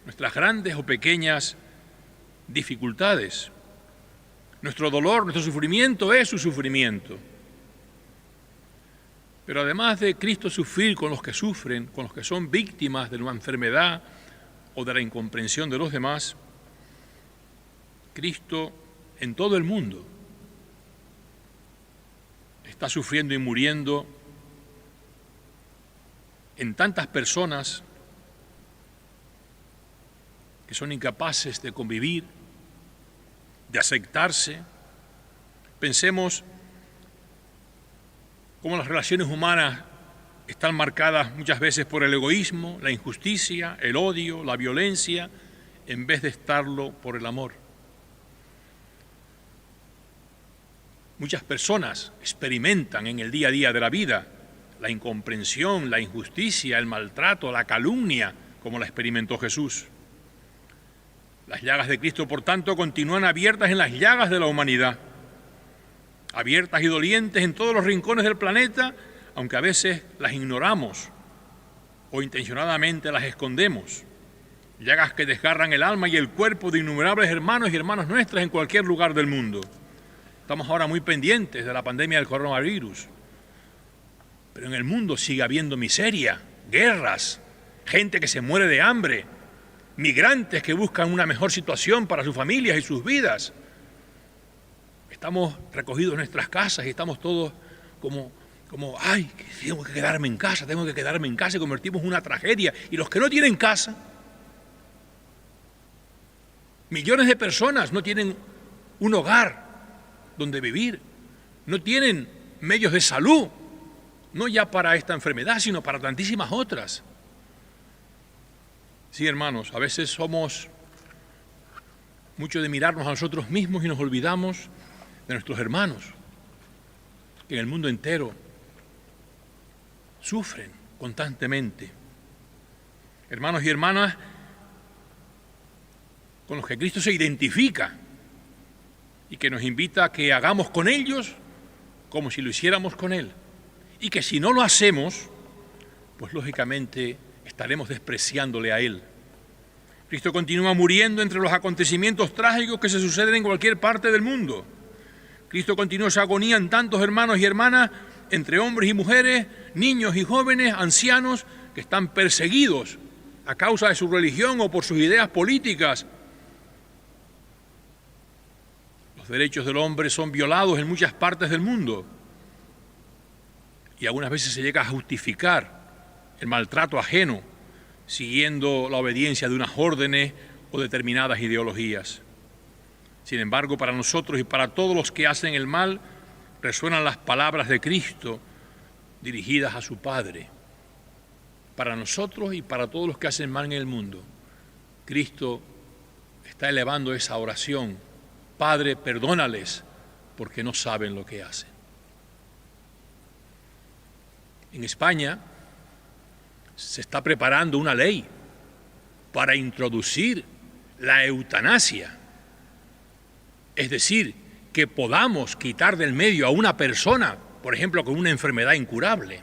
Speaker 3: nuestras grandes o pequeñas dificultades. Nuestro dolor, nuestro sufrimiento es su sufrimiento. Pero además de Cristo sufrir con los que sufren, con los que son víctimas de una enfermedad o de la incomprensión de los demás, Cristo en todo el mundo está sufriendo y muriendo en tantas personas que son incapaces de convivir, de aceptarse. Pensemos cómo las relaciones humanas están marcadas muchas veces por el egoísmo, la injusticia, el odio, la violencia, en vez de estarlo por el amor. Muchas personas experimentan en el día a día de la vida la incomprensión, la injusticia, el maltrato, la calumnia, como la experimentó Jesús. Las llagas de Cristo, por tanto, continúan abiertas en las llagas de la humanidad, abiertas y dolientes en todos los rincones del planeta, aunque a veces las ignoramos o intencionadamente las escondemos. Llagas que desgarran el alma y el cuerpo de innumerables hermanos y hermanas nuestras en cualquier lugar del mundo. Estamos ahora muy pendientes de la pandemia del coronavirus, pero en el mundo sigue habiendo miseria, guerras, gente que se muere de hambre, migrantes que buscan una mejor situación para sus familias y sus vidas. Estamos recogidos en nuestras casas y estamos todos como ay, tengo que quedarme en casa, y convertimos en una tragedia. Y los que no tienen casa, millones de personas no tienen un hogar donde vivir, no tienen medios de salud, no ya para esta enfermedad, sino para tantísimas otras. Sí, hermanos, a veces somos mucho de mirarnos a nosotros mismos y nos olvidamos de nuestros hermanos, que en el mundo entero sufren constantemente. Hermanos y hermanas con los que Cristo se identifica y que nos invita a que hagamos con ellos como si lo hiciéramos con Él. Y que si no lo hacemos, pues lógicamente estaremos despreciándole a Él. Cristo continúa muriendo entre los acontecimientos trágicos que se suceden en cualquier parte del mundo. Cristo continúa su agonía en tantos hermanos y hermanas, entre hombres y mujeres, niños y jóvenes, ancianos, que están perseguidos a causa de su religión o por sus ideas políticas. Los derechos del hombre son violados en muchas partes del mundo y algunas veces se llega a justificar el maltrato ajeno siguiendo la obediencia de unas órdenes o determinadas ideologías. Sin embargo, para nosotros y para todos los que hacen el mal, resuenan las palabras de Cristo dirigidas a su Padre. Para nosotros y para todos los que hacen mal en el mundo, Cristo está elevando esa oración: Padre, perdónales, porque no saben lo que hacen. En España se está preparando una ley para introducir la eutanasia, es decir, que podamos quitar del medio a una persona, por ejemplo, con una enfermedad incurable.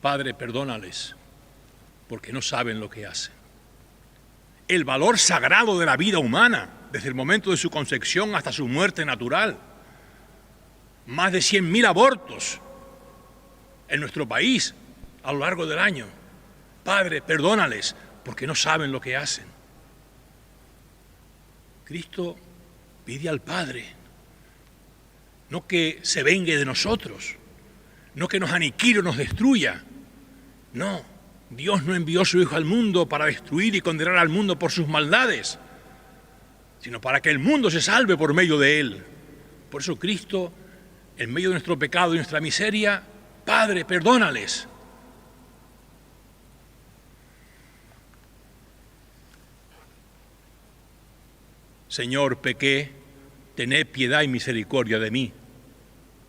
Speaker 3: Padre, perdónales, porque no saben lo que hacen. El valor sagrado de la vida humana, desde el momento de su concepción hasta su muerte natural. Más de 100.000 abortos en nuestro país a lo largo del año. Padre, perdónales, porque no saben lo que hacen. Cristo pide al Padre, no que se vengue de nosotros, no que nos aniquile o nos destruya. No, Dios no envió a su Hijo al mundo para destruir y condenar al mundo por sus maldades, sino para que el mundo se salve por medio de Él. Por eso Cristo, en medio de nuestro pecado y nuestra miseria, Padre, perdónales. Señor, pequé, tened piedad y misericordia de mí.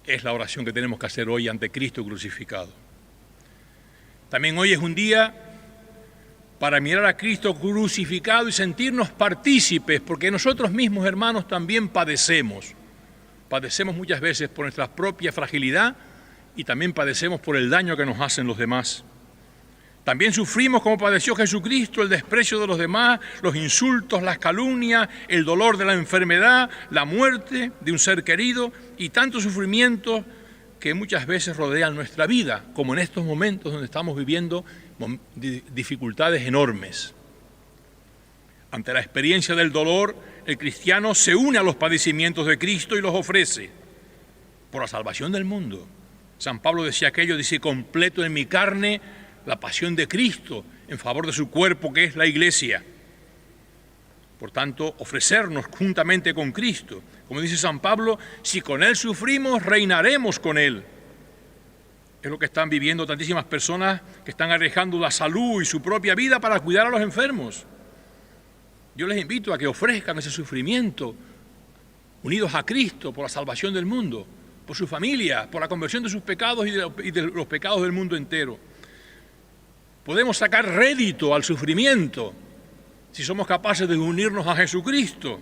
Speaker 3: Es la oración que tenemos que hacer hoy ante Cristo crucificado. También hoy es un día para mirar a Cristo crucificado y sentirnos partícipes, porque nosotros mismos, hermanos, también padecemos. Padecemos muchas veces por nuestra propia fragilidad y también padecemos por el daño que nos hacen los demás. También sufrimos, como padeció Jesucristo, el desprecio de los demás, los insultos, las calumnias, el dolor de la enfermedad, la muerte de un ser querido y tantos sufrimientos que muchas veces rodean nuestra vida, como en estos momentos donde estamos viviendo dificultades enormes. Ante la experiencia del dolor, el cristiano se une a los padecimientos de Cristo y los ofrece por la salvación del mundo. San Pablo decía aquello, dice: completo en mi carne la pasión de Cristo en favor de su cuerpo, que es la Iglesia. Por tanto, ofrecernos juntamente con Cristo. Como dice San Pablo, si con Él sufrimos, reinaremos con Él. Es lo que están viviendo tantísimas personas que están arriesgando la salud y su propia vida para cuidar a los enfermos. Yo les invito a que ofrezcan ese sufrimiento, unidos a Cristo por la salvación del mundo, por su familia, por la conversión de sus pecados y de los pecados del mundo entero. Podemos sacar rédito al sufrimiento si somos capaces de unirnos a Jesucristo.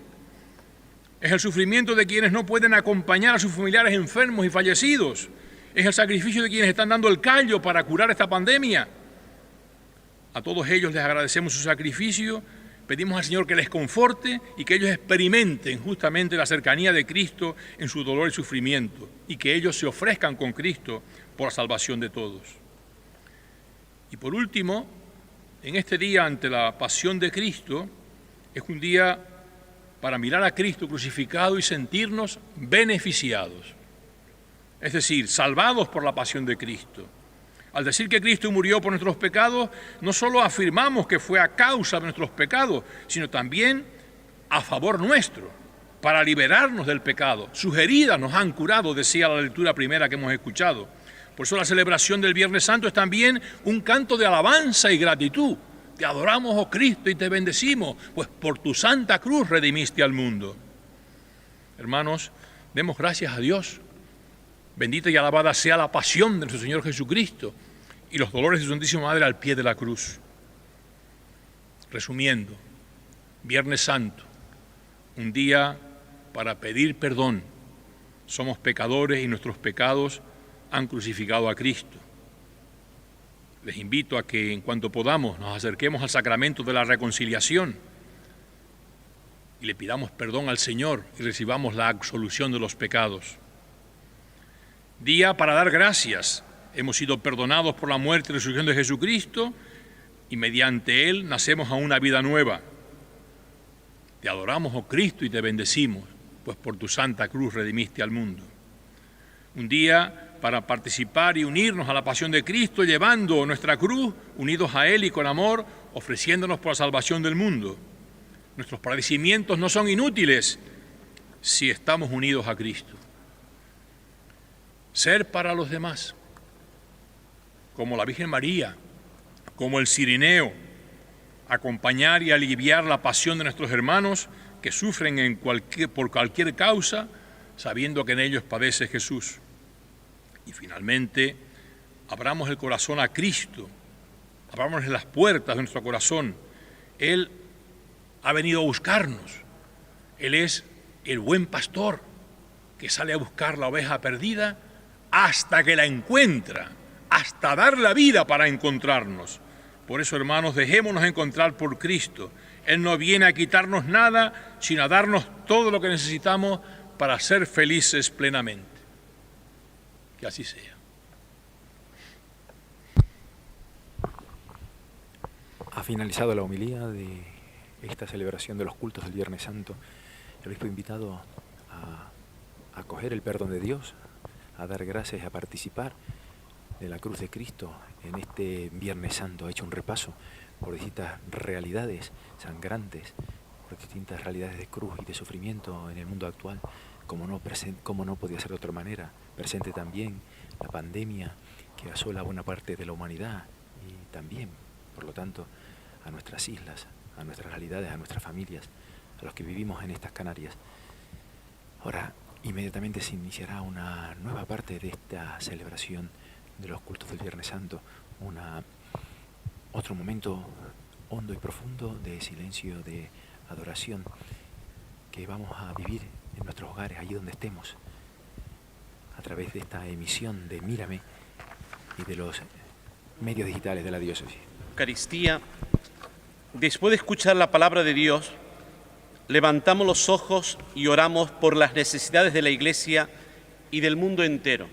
Speaker 3: Es el sufrimiento de quienes no pueden acompañar a sus familiares enfermos y fallecidos. Es el sacrificio de quienes están dando el callo para curar esta pandemia. A todos ellos les agradecemos su sacrificio, pedimos al Señor que les conforte y que ellos experimenten justamente la cercanía de Cristo en su dolor y sufrimiento, y que ellos se ofrezcan con Cristo por la salvación de todos. Y por último, en este día ante la pasión de Cristo, es un día para mirar a Cristo crucificado y sentirnos beneficiados, es decir, salvados por la pasión de Cristo. Al decir que Cristo murió por nuestros pecados, no solo afirmamos que fue a causa de nuestros pecados, sino también a favor nuestro, para liberarnos del pecado. Sus heridas nos han curado, decía la lectura primera que hemos escuchado. Por eso la celebración del Viernes Santo es también un canto de alabanza y gratitud. Te adoramos, oh Cristo, y te bendecimos, pues por tu santa cruz redimiste al mundo. Hermanos, demos gracias a Dios. Bendita y alabada sea la pasión de nuestro Señor Jesucristo y los dolores de su Santísima Madre al pie de la cruz. Resumiendo, Viernes Santo, un día para pedir perdón. Somos pecadores y nuestros pecados han crucificado a Cristo. les invito a que en cuanto podamos nos acerquemos al sacramento de la reconciliación y le pidamos perdón al Señor y recibamos la absolución de los pecados. Día para dar gracias. Hemos sido perdonados por la muerte y resurrección de Jesucristo y mediante Él nacemos a una vida nueva. Te adoramos, oh Cristo, y te bendecimos, pues por tu santa cruz redimiste al mundo. Un día para participar y unirnos a la pasión de Cristo, llevando nuestra cruz, unidos a Él y con amor, ofreciéndonos por la salvación del mundo. Nuestros padecimientos no son inútiles si estamos unidos a Cristo. Ser para los demás, como la Virgen María, como el Cirineo, acompañar y aliviar la pasión de nuestros hermanos que sufren por cualquier causa, sabiendo que en ellos padece Jesús. Y finalmente, abramos el corazón a Cristo, abramos las puertas de nuestro corazón. Él ha venido a buscarnos. Él es el buen pastor que sale a buscar la oveja perdida hasta que la encuentra, hasta dar la vida para encontrarnos. Por eso, hermanos, dejémonos encontrar por Cristo. Él no viene a quitarnos nada, sino a darnos todo lo que necesitamos para ser felices plenamente. Que así sea.
Speaker 1: Ha finalizado la homilía de esta celebración de los cultos del Viernes Santo. El obispo invitado a acoger el perdón de Dios, a dar gracias, a participar de la cruz de Cristo en este Viernes Santo. Ha hecho un repaso por distintas realidades sangrantes, por distintas realidades de cruz y de sufrimiento en el mundo actual, como no podía ser de otra manera. Presente también la pandemia que asola a buena parte de la humanidad y también, por lo tanto, a nuestras islas, a nuestras realidades, a nuestras familias, a los que vivimos en estas Canarias. Ahora, inmediatamente se iniciará una nueva parte de esta celebración de los cultos del Viernes Santo, otro momento hondo y profundo de silencio, de adoración, que vamos a vivir en nuestros hogares, allí donde estemos, a través de esta emisión de Mírame y de los medios digitales de la diócesis.
Speaker 2: Eucaristía, después de escuchar la palabra de Dios, levantamos los ojos y oramos por las necesidades de la Iglesia y del mundo entero.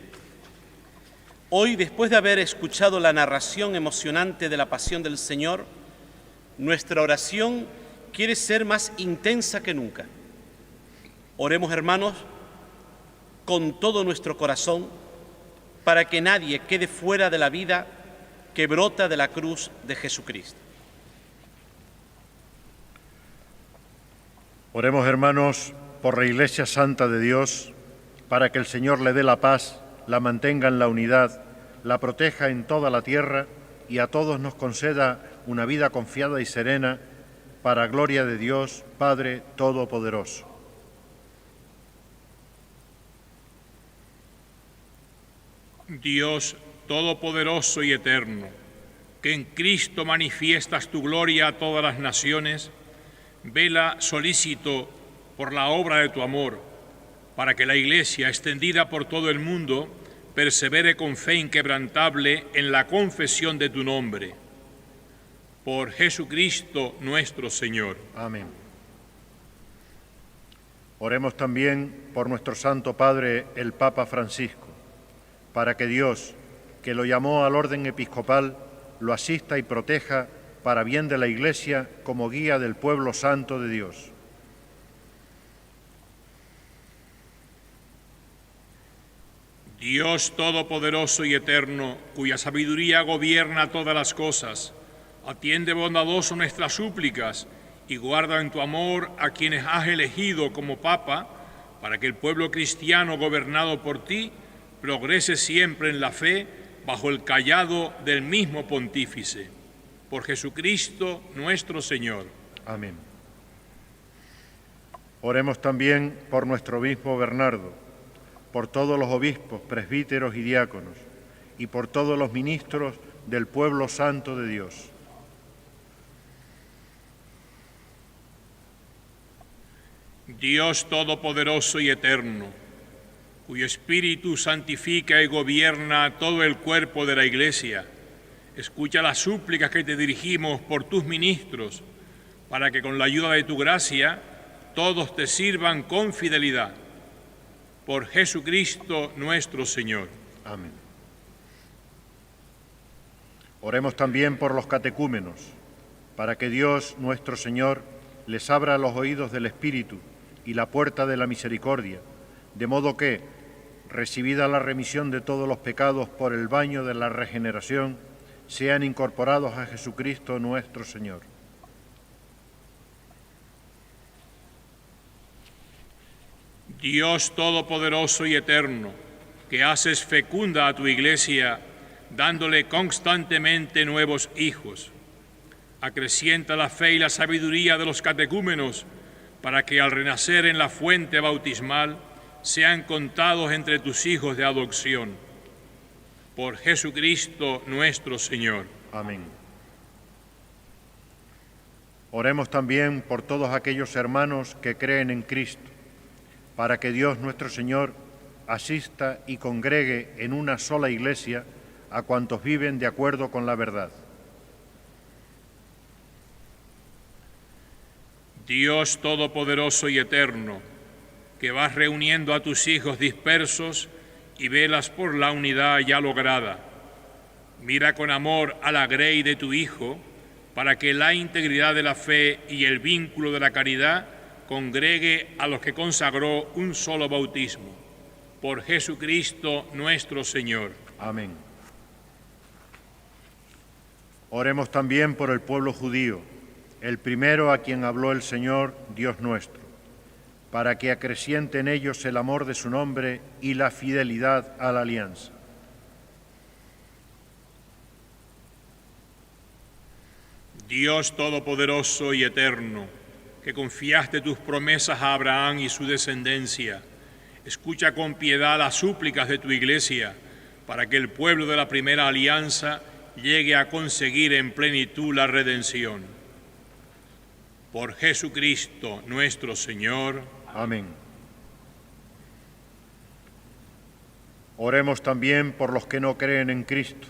Speaker 2: Hoy, después de haber escuchado la narración emocionante de la pasión del Señor, nuestra oración quiere ser más intensa que nunca. Oremos, hermanos, con todo nuestro corazón, para que nadie quede fuera de la vida que brota de la cruz de Jesucristo.
Speaker 7: Oremos, hermanos, por la Iglesia Santa de Dios, para que el Señor le dé la paz, la mantenga en la unidad, la proteja en toda la tierra y a todos nos conceda una vida confiada y serena, para gloria de Dios, Padre Todopoderoso.
Speaker 3: Dios Todopoderoso y Eterno, que en Cristo manifiestas tu gloria a todas las naciones, vela solícito por la obra de tu amor, para que la Iglesia, extendida por todo el mundo, persevere con fe inquebrantable en la confesión de tu nombre. Por Jesucristo nuestro Señor.
Speaker 7: Amén. Oremos también por nuestro Santo Padre, el Papa Francisco, para que Dios, que lo llamó al orden episcopal, lo asista y proteja para bien de la Iglesia como guía del pueblo santo de Dios.
Speaker 3: Dios Todopoderoso y Eterno, cuya sabiduría gobierna todas las cosas, atiende bondadoso nuestras súplicas y guarda en tu amor a quienes has elegido como Papa, para que el pueblo cristiano gobernado por ti progrese siempre en la fe bajo el cayado del mismo Pontífice. Por Jesucristo nuestro Señor.
Speaker 7: Amén. Oremos también por nuestro obispo Bernardo, por todos los obispos, presbíteros y diáconos, y por todos los ministros del pueblo santo de Dios.
Speaker 3: Dios Todopoderoso y Eterno, cuyo Espíritu santifica y gobierna todo el cuerpo de la Iglesia, escucha las súplicas que te dirigimos por tus ministros, para que con la ayuda de tu gracia todos te sirvan con fidelidad. Por Jesucristo nuestro Señor.
Speaker 7: Amén. Oremos también por los catecúmenos, para que Dios nuestro Señor les abra los oídos del Espíritu y la puerta de la misericordia, de modo que, recibida la remisión de todos los pecados por el baño de la regeneración, sean incorporados a Jesucristo nuestro Señor.
Speaker 3: Dios Todopoderoso y Eterno, que haces fecunda a tu Iglesia, dándole constantemente nuevos hijos, acrecienta la fe y la sabiduría de los catecúmenos, para que al renacer en la fuente bautismal sean contados entre tus hijos de adopción. Por Jesucristo nuestro Señor.
Speaker 7: Amén. Oremos también por todos aquellos hermanos que creen en Cristo, para que Dios nuestro Señor asista y congregue en una sola Iglesia a cuantos viven de acuerdo con la verdad.
Speaker 3: Dios Todopoderoso y Eterno, que vas reuniendo a tus hijos dispersos y velas por la unidad ya lograda, mira con amor a la grey de tu Hijo, para que la integridad de la fe y el vínculo de la caridad congregue a los que consagró un solo bautismo. Por Jesucristo nuestro Señor.
Speaker 7: Amén. Oremos también por el pueblo judío, el primero a quien habló el Señor, Dios nuestro, para que acreciente en ellos el amor de su nombre y la fidelidad a la alianza.
Speaker 3: Dios Todopoderoso y Eterno, que confiaste tus promesas a Abraham y su descendencia, escucha con piedad las súplicas de tu Iglesia, para que el pueblo de la primera alianza llegue a conseguir en plenitud la redención. Por Jesucristo nuestro Señor.
Speaker 7: Amén. Oremos también por los que no creen en Cristo,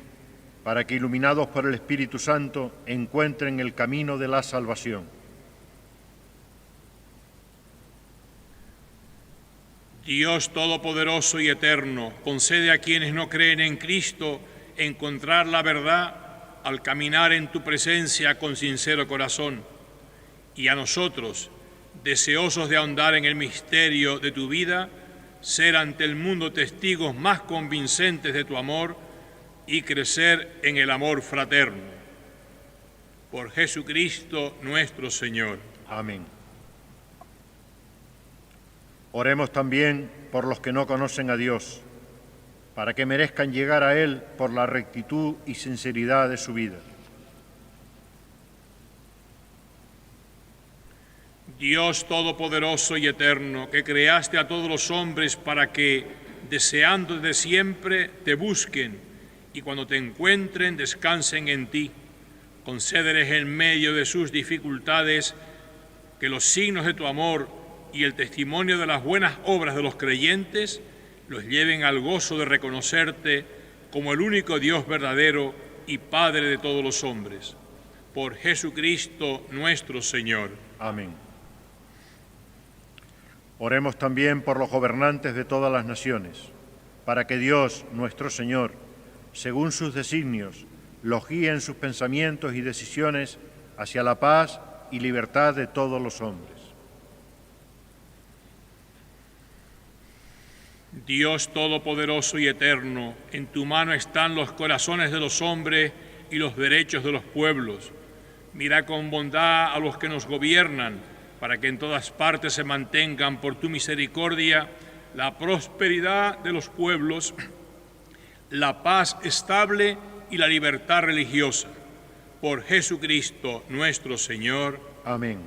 Speaker 7: para que, iluminados por el Espíritu Santo, encuentren el camino de la salvación.
Speaker 3: Dios Todopoderoso y Eterno, concede a quienes no creen en Cristo encontrar la verdad al caminar en tu presencia con sincero corazón, y a nosotros, deseosos de ahondar en el misterio de tu vida, ser ante el mundo testigos más convincentes de tu amor y crecer en el amor fraterno. Por Jesucristo nuestro Señor.
Speaker 7: Amén. Oremos también por los que no conocen a Dios, para que merezcan llegar a Él por la rectitud y sinceridad de su vida.
Speaker 3: Dios Todopoderoso y Eterno, que creaste a todos los hombres para que, deseando de siempre, te busquen y cuando te encuentren descansen en ti, concédeles en medio de sus dificultades que los signos de tu amor y el testimonio de las buenas obras de los creyentes los lleven al gozo de reconocerte como el único Dios verdadero y Padre de todos los hombres. Por Jesucristo nuestro Señor.
Speaker 7: Amén. Oremos también por los gobernantes de todas las naciones, para que Dios, nuestro Señor, según sus designios, los guíe en sus pensamientos y decisiones hacia la paz y libertad de todos los hombres.
Speaker 3: Dios Todopoderoso y Eterno, en tu mano están los corazones de los hombres y los derechos de los pueblos. Mira con bondad a los que nos gobiernan, para que en todas partes se mantengan por tu misericordia la prosperidad de los pueblos, la paz estable y la libertad religiosa. Por Jesucristo nuestro Señor.
Speaker 7: Amén.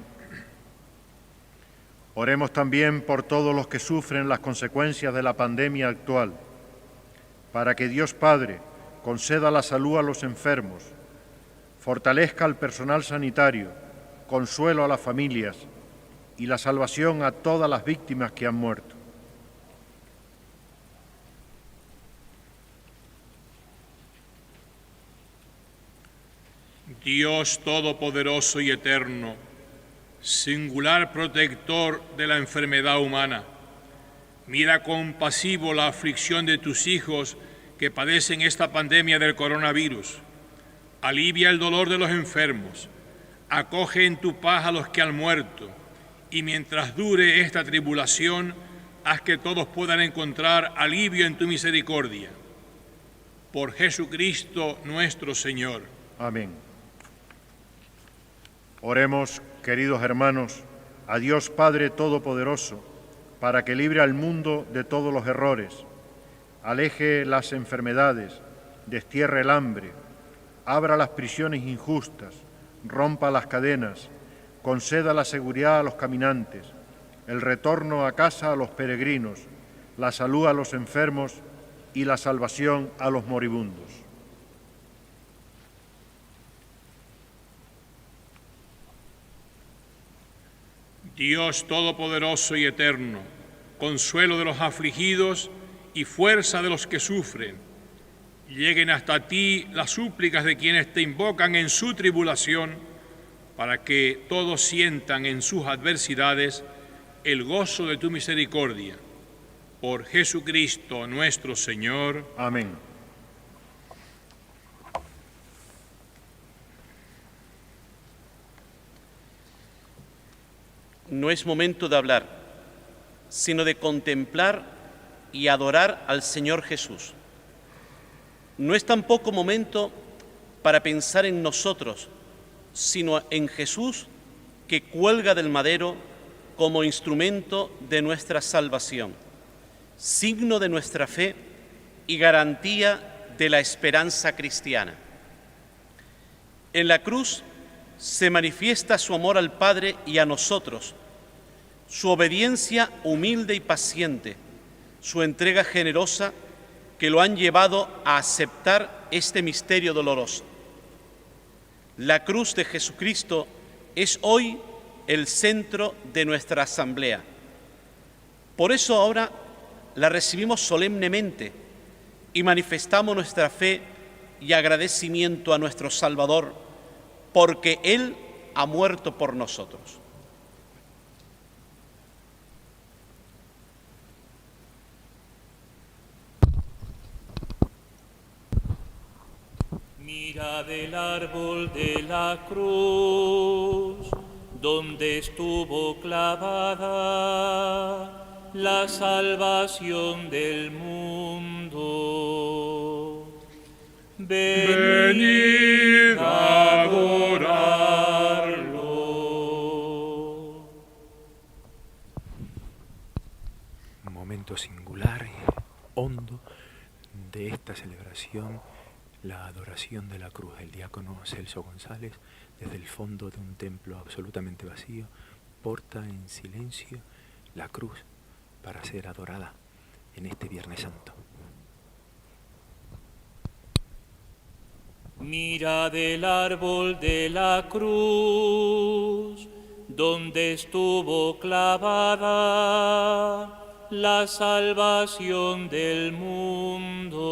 Speaker 7: Oremos también por todos los que sufren las consecuencias de la pandemia actual, para que Dios Padre conceda la salud a los enfermos, fortalezca al personal sanitario, consuelo a las familias y la salvación a todas las víctimas que han muerto.
Speaker 3: Dios Todopoderoso y Eterno, singular protector de la enfermedad humana, mira compasivo la aflicción de tus hijos que padecen esta pandemia del coronavirus. Alivia el dolor de los enfermos, acoge en tu paz a los que han muerto, y mientras dure esta tribulación, haz que todos puedan encontrar alivio en tu misericordia. Por Jesucristo nuestro Señor.
Speaker 7: Amén. Oremos, queridos hermanos, a Dios Padre Todopoderoso, para que libre al mundo de todos los errores, aleje las enfermedades, destierre el hambre, abra las prisiones injustas, rompa las cadenas, conceda la seguridad a los caminantes, el retorno a casa a los peregrinos, la salud a los enfermos y la salvación a los moribundos.
Speaker 3: Dios Todopoderoso y Eterno, consuelo de los afligidos y fuerza de los que sufren, lleguen hasta ti las súplicas de quienes te invocan en su tribulación, para que todos sientan en sus adversidades el gozo de tu misericordia. Por Jesucristo nuestro Señor.
Speaker 7: Amén.
Speaker 2: No es momento de hablar, sino de contemplar y adorar al Señor Jesús. No es tampoco momento para pensar en nosotros, sino en Jesús que cuelga del madero como instrumento de nuestra salvación, signo de nuestra fe y garantía de la esperanza cristiana. En la cruz se manifiesta su amor al Padre y a nosotros, su obediencia humilde y paciente, su entrega generosa que lo han llevado a aceptar este misterio doloroso. La cruz de Jesucristo es hoy el centro de nuestra asamblea. Por eso ahora la recibimos solemnemente y manifestamos nuestra fe y agradecimiento a nuestro Salvador, porque Él ha muerto por nosotros.
Speaker 5: Mira del árbol de la cruz, donde estuvo clavada la salvación del mundo. Venid a adorarlo.
Speaker 1: Un momento singular y hondo de esta celebración, la adoración de la cruz. El diácono Celso González, desde el fondo de un templo absolutamente vacío, porta en silencio la cruz para ser adorada en este Viernes Santo.
Speaker 5: Mira del árbol de la cruz, donde estuvo clavada la salvación del mundo.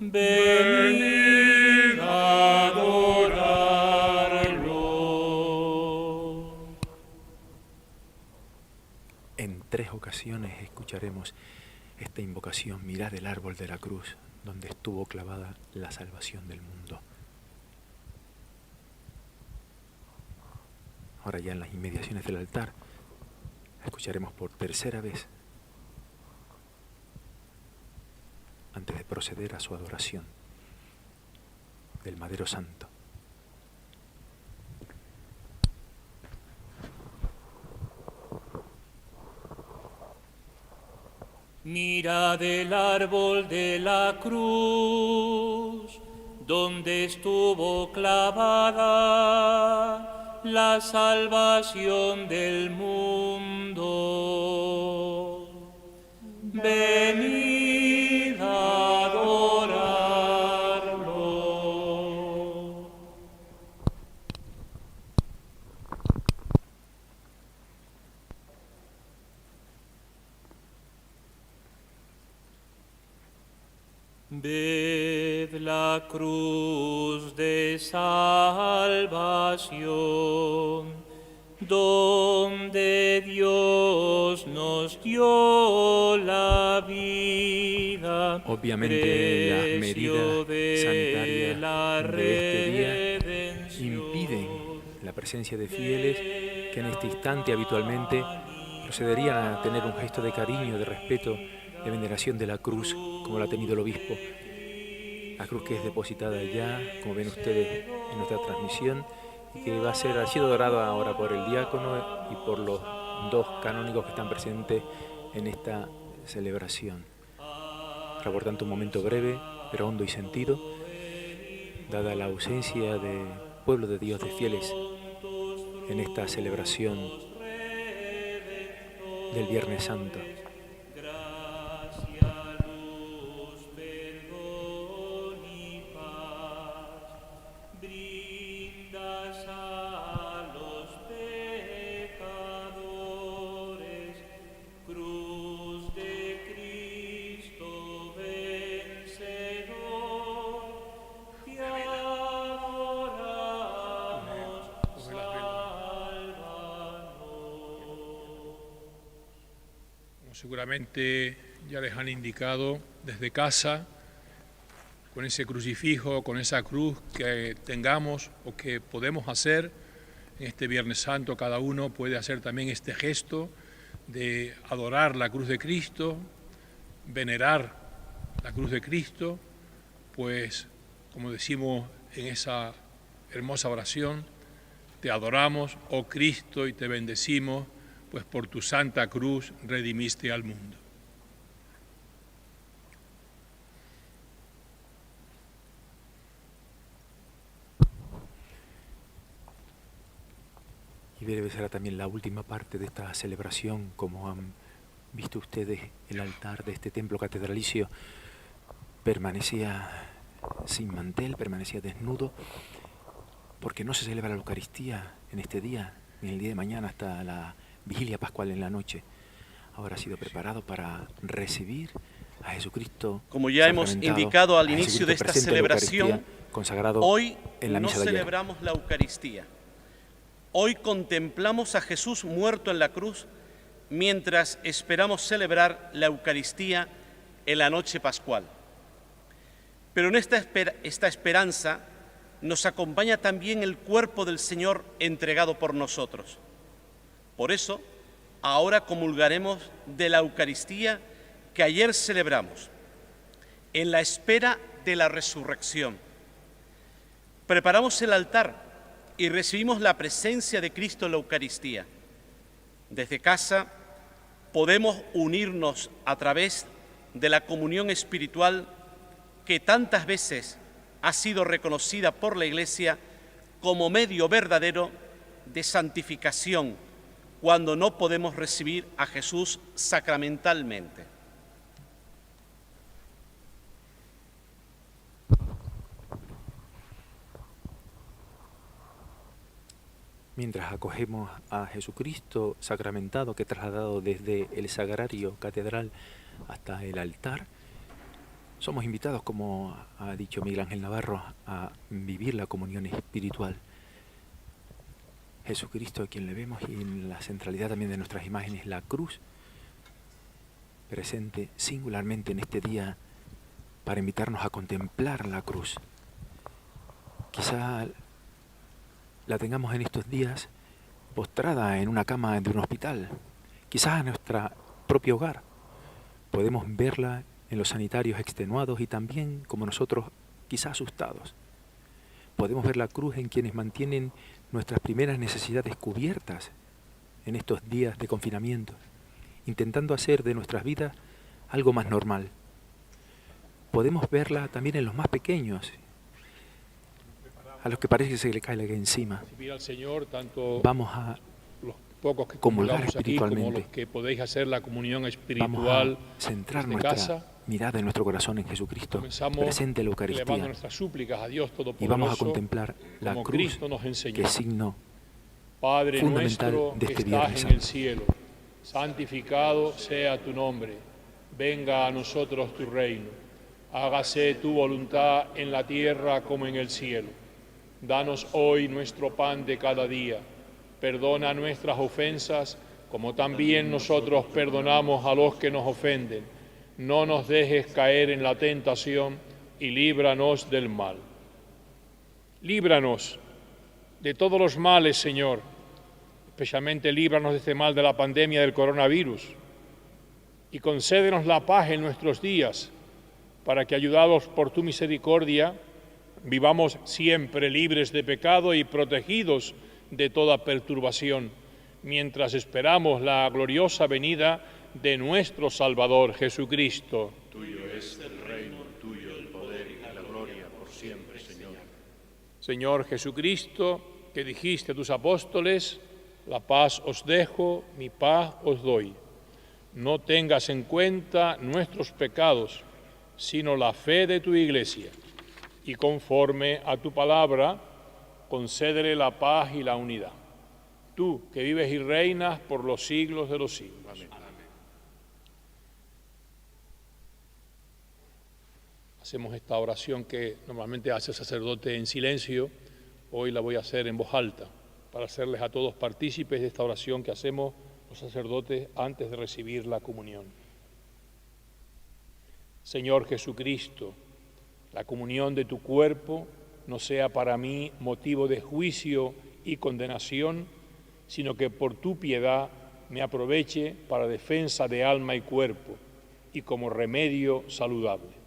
Speaker 5: Venid a adorarlo.
Speaker 1: En 3 ocasiones escucharemos esta invocación: mirad el árbol de la cruz, donde estuvo clavada la salvación del mundo. Ahora ya en las inmediaciones del altar escucharemos por 3ª vez, antes de proceder a su adoración, del Madero Santo.
Speaker 5: Mira del árbol de la cruz, donde estuvo clavada la salvación del mundo. Venid a adorarlo. Ved la cruz de salvación, donde Dios nos dio la vida.
Speaker 1: Obviamente las medidas sanitarias de este día impiden la presencia de fieles que en este instante habitualmente procederían a tener un gesto de cariño, de respeto, de veneración de la cruz, como lo ha tenido el obispo. La cruz que es depositada ya, como ven ustedes en nuestra transmisión, y que ha sido adorada ahora por el diácono y por los dos canónigos que están presentes en esta celebración. Será por tanto un momento breve, pero hondo y sentido, dada la ausencia de pueblo de Dios, de fieles, en esta celebración del Viernes Santo.
Speaker 3: Seguramente ya les han indicado desde casa, con ese crucifijo, con esa cruz que tengamos o que podemos hacer en este Viernes Santo, cada uno puede hacer también este gesto de adorar la cruz de Cristo, venerar la cruz de Cristo, pues como decimos en esa hermosa oración, te adoramos, oh Cristo, y te bendecimos, pues por tu santa cruz redimiste al mundo.
Speaker 1: Y debe ser también la última parte de esta celebración, como han visto ustedes, el altar de este templo catedralicio permanecía sin mantel, permanecía desnudo, porque no se celebra la Eucaristía en este día, ni el día de mañana hasta la Vigilia Pascual en la noche. Ahora ha sido preparado para recibir a Jesucristo.
Speaker 2: Como ya hemos indicado al inicio de esta celebración,
Speaker 1: consagrado
Speaker 2: hoy
Speaker 1: en la
Speaker 2: no
Speaker 1: misa de ayer.
Speaker 2: celebramos la Eucaristía. Hoy contemplamos a Jesús muerto en la cruz mientras esperamos celebrar la Eucaristía en la noche pascual. Pero en esta esperanza nos acompaña también el cuerpo del Señor entregado por nosotros. Por eso, ahora comulgaremos de la Eucaristía que ayer celebramos, en la espera de la resurrección. Preparamos el altar y recibimos la presencia de Cristo en la Eucaristía. Desde casa podemos unirnos a través de la comunión espiritual que tantas veces ha sido reconocida por la Iglesia como medio verdadero de santificación cuando no podemos recibir a Jesús sacramentalmente.
Speaker 1: Mientras acogemos a Jesucristo sacramentado, que trasladado desde el sagrario catedral hasta el altar, somos invitados, como ha dicho Miguel Ángel Navarro, a vivir la comunión espiritual. Jesucristo, a quien le vemos, y en la centralidad también de nuestras imágenes, la cruz, presente singularmente en este día para invitarnos a contemplar la cruz. Quizá la tengamos en estos días postrada en una cama de un hospital, quizás en nuestro propio hogar. Podemos verla en los sanitarios extenuados y también, como nosotros, quizás asustados. Podemos ver la cruz en quienes mantienen nuestras primeras necesidades cubiertas en estos días de confinamiento, intentando hacer de nuestras vidas algo más normal. Podemos verla también en los más pequeños, a los que parece que se le cae la que encima.
Speaker 3: Al Señor, tanto
Speaker 1: vamos a
Speaker 3: los pocos que
Speaker 1: comulgar
Speaker 3: aquí,
Speaker 1: espiritualmente.
Speaker 3: como los que podéis hacer la comunión espiritual.
Speaker 1: Vamos a centrar
Speaker 3: desde
Speaker 1: nuestra
Speaker 3: casa.
Speaker 1: Mirada en nuestro corazón en Jesucristo,
Speaker 3: Comenzamos
Speaker 1: presente en la
Speaker 3: elevando
Speaker 1: Eucaristía,
Speaker 3: nuestras súplicas a Dios Todopoderoso,
Speaker 1: y vamos a contemplar la
Speaker 3: como
Speaker 1: cruz,
Speaker 3: Cristo nos enseñó.
Speaker 1: que es signo
Speaker 3: Padre
Speaker 1: fundamental
Speaker 3: nuestro
Speaker 1: de
Speaker 3: que
Speaker 1: este
Speaker 3: estás
Speaker 1: Viernes
Speaker 3: en el
Speaker 1: Santo.
Speaker 3: cielo, santificado sea tu nombre, venga a nosotros tu reino, Hágase tu voluntad en la tierra como en el cielo. Danos hoy nuestro pan de cada día. Perdona nuestras ofensas, como también nosotros perdonamos a los que nos ofenden. No nos dejes caer en la tentación y líbranos del mal. Líbranos de todos los males, Señor. Especialmente líbranos de este mal de la pandemia del coronavirus. Y concédenos la paz en nuestros días, para que, ayudados por tu misericordia, vivamos siempre libres de pecado y protegidos de toda perturbación, mientras esperamos la gloriosa venida de nuestro Salvador Jesucristo.
Speaker 9: Tuyo es el reino, tuyo el poder y la gloria por siempre, Señor.
Speaker 3: Señor Jesucristo, que dijiste a tus apóstoles, la paz os dejo, mi paz os doy. No tengas en cuenta nuestros pecados, sino la fe de tu Iglesia, y conforme a tu palabra, concédele la paz y la unidad. Tú, que vives y reinas por los siglos de los siglos. Amén. Hacemos esta oración que normalmente hace el sacerdote en silencio, hoy la voy a hacer en voz alta, para hacerles a todos partícipes de esta oración que hacemos los sacerdotes antes de recibir la comunión. Señor Jesucristo, la comunión de tu cuerpo no sea para mí motivo de juicio y condenación, sino que por tu piedad me aproveche para defensa de alma y cuerpo y como remedio saludable.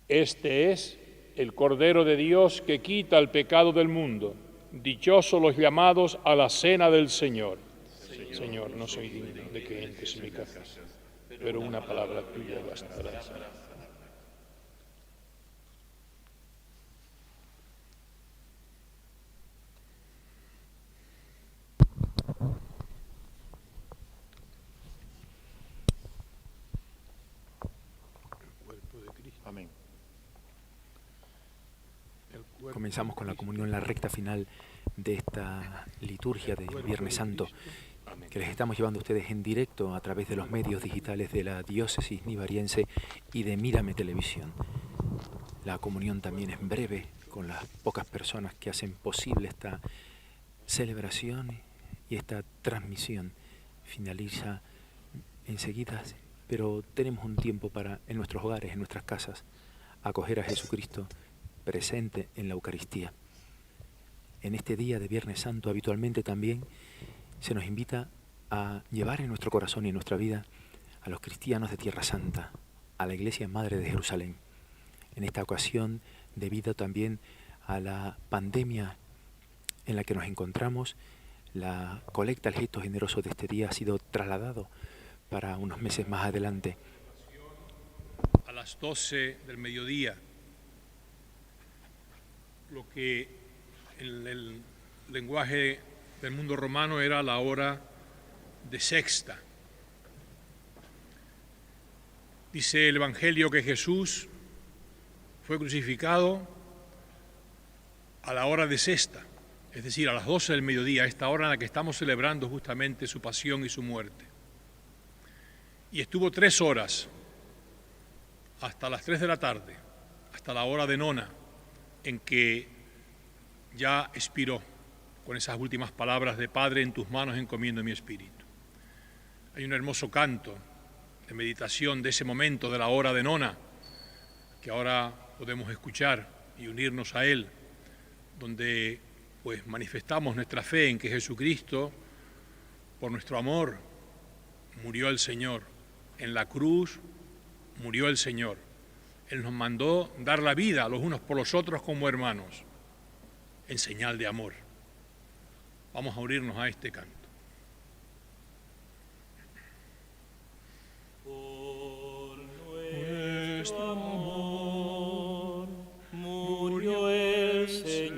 Speaker 3: Este es el Cordero de Dios que quita el pecado del mundo. Dichosos los llamados a la cena del Señor. Señor, no soy digno de que entres en mi casa, pero una palabra tuya bastará.
Speaker 7: Amén.
Speaker 1: Comenzamos con la comunión, la recta final de esta liturgia de Viernes Santo, que les estamos llevando a ustedes en directo a través de los medios digitales de la diócesis nivariense y de Mírame Televisión. La comunión también es breve, con las pocas personas que hacen posible esta celebración y esta transmisión. Finaliza enseguida, pero tenemos un tiempo para, en nuestros hogares, en nuestras casas, acoger a Jesucristo presente en la Eucaristía. En este día de Viernes Santo habitualmente también se nos invita a llevar en nuestro corazón y en nuestra vida a los cristianos de Tierra Santa, a la Iglesia Madre de Jerusalén. En esta ocasión, debido también a la pandemia en la que nos encontramos, la colecta, el gesto generoso de este día ha sido trasladado para unos meses más adelante.
Speaker 3: A las 12 del mediodía, lo que en el lenguaje del mundo romano era la hora de sexta. Dice el Evangelio que Jesús fue crucificado a la hora de sexta, es decir, a las 12 del mediodía, a esta hora en la que estamos celebrando justamente su pasión y su muerte. Y estuvo 3 horas, hasta las 3 de la tarde, hasta la hora de nona, en que ya expiró con esas últimas palabras de Padre, en tus manos encomiendo mi espíritu. Hay un hermoso canto de meditación de ese momento, de la hora de nona, que ahora podemos escuchar y unirnos a él, donde pues manifestamos nuestra fe en que Jesucristo, por nuestro amor, murió el Señor. En la cruz murió el Señor. Él nos mandó dar la vida los unos por los otros como hermanos, en señal de amor. Vamos a unirnos a este canto.
Speaker 5: Por nuestro amor murió el Señor,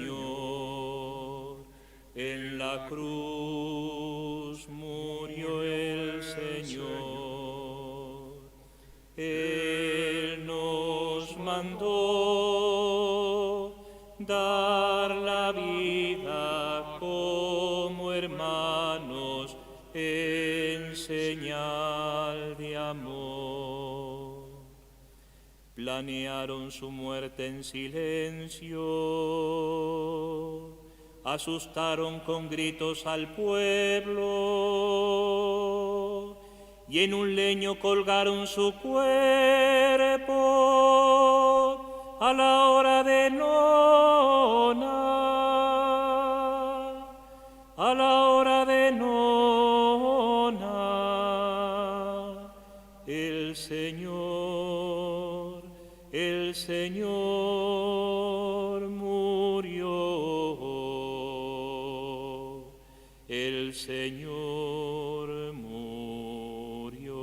Speaker 5: en la cruz murió el Señor. Él nos mandó dar la vida por hermanos en señal de amor. Planearon su muerte en silencio, asustaron con gritos al pueblo y en un leño colgaron su cuerpo a la hora de nona, a la hora de nona. El Señor murió, el Señor murió.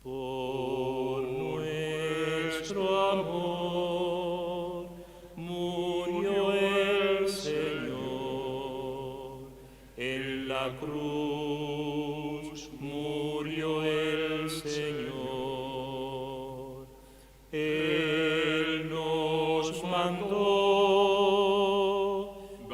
Speaker 5: Por nuestro amor murió el Señor, en la cruz murió el Señor. Él nos mandó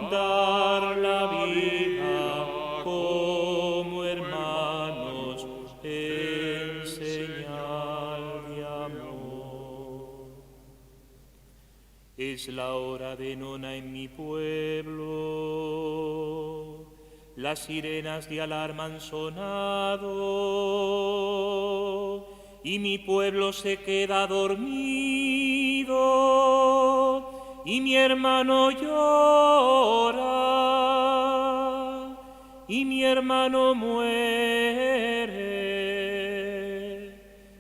Speaker 5: dar la vida como hermanos en señal de amor. Es la hora de nona en mi pueblo, las sirenas de alarma han sonado y mi pueblo se queda dormido y mi hermano llora y mi hermano muere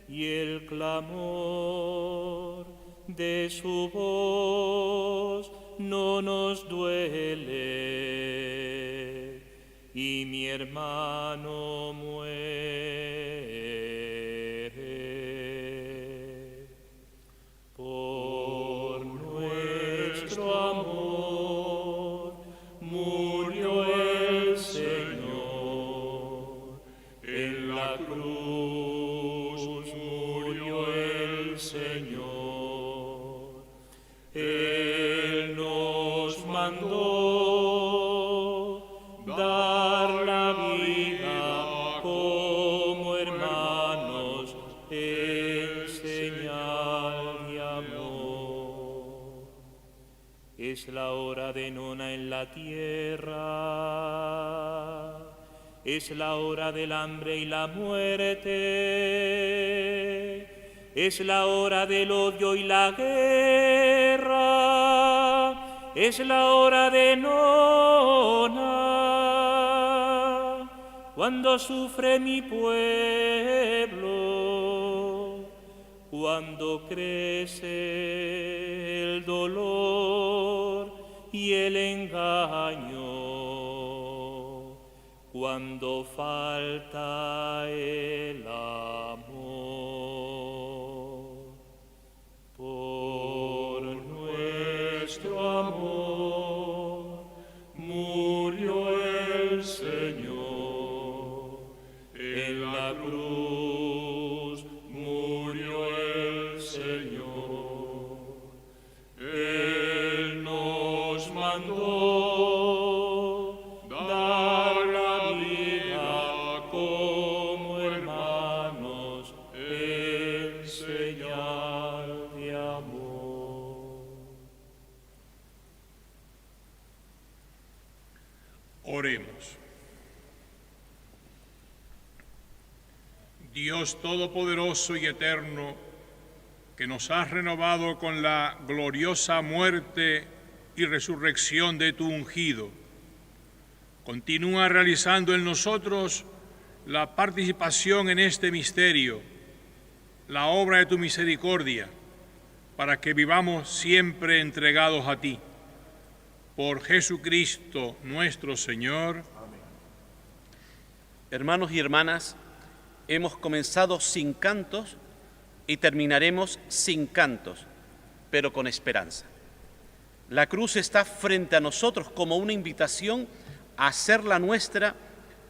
Speaker 5: y el clamor de su voz no nos duele y mi hermano muere. Por nuestro amor murió el Señor, en la cruz murió el Señor. Él nos mandó dar la vida como hermanos en señal de amor. Es la hora de nona en la tierra, es la hora del hambre y la muerte, es la hora del odio y la guerra, es la hora de nona, cuando sufre mi pueblo, cuando crece el dolor y el engaño, cuando falta el amor. Por nuestro amor murió el Señor, en la cruz murió el Señor. Él nos mandó dar la vida como hermanos en señal de amor.
Speaker 3: Oremos. Dios Todopoderoso y Eterno, que nos has renovado con la gloriosa muerte y resurrección de tu ungido, continúa realizando en nosotros la participación en este misterio, la obra de tu misericordia, para que vivamos siempre entregados a ti. Por Jesucristo nuestro Señor.
Speaker 2: Amén. Hermanos y hermanas, hemos comenzado sin cantos y terminaremos sin cantos, pero con esperanza. La cruz está frente a nosotros como una invitación a hacerla nuestra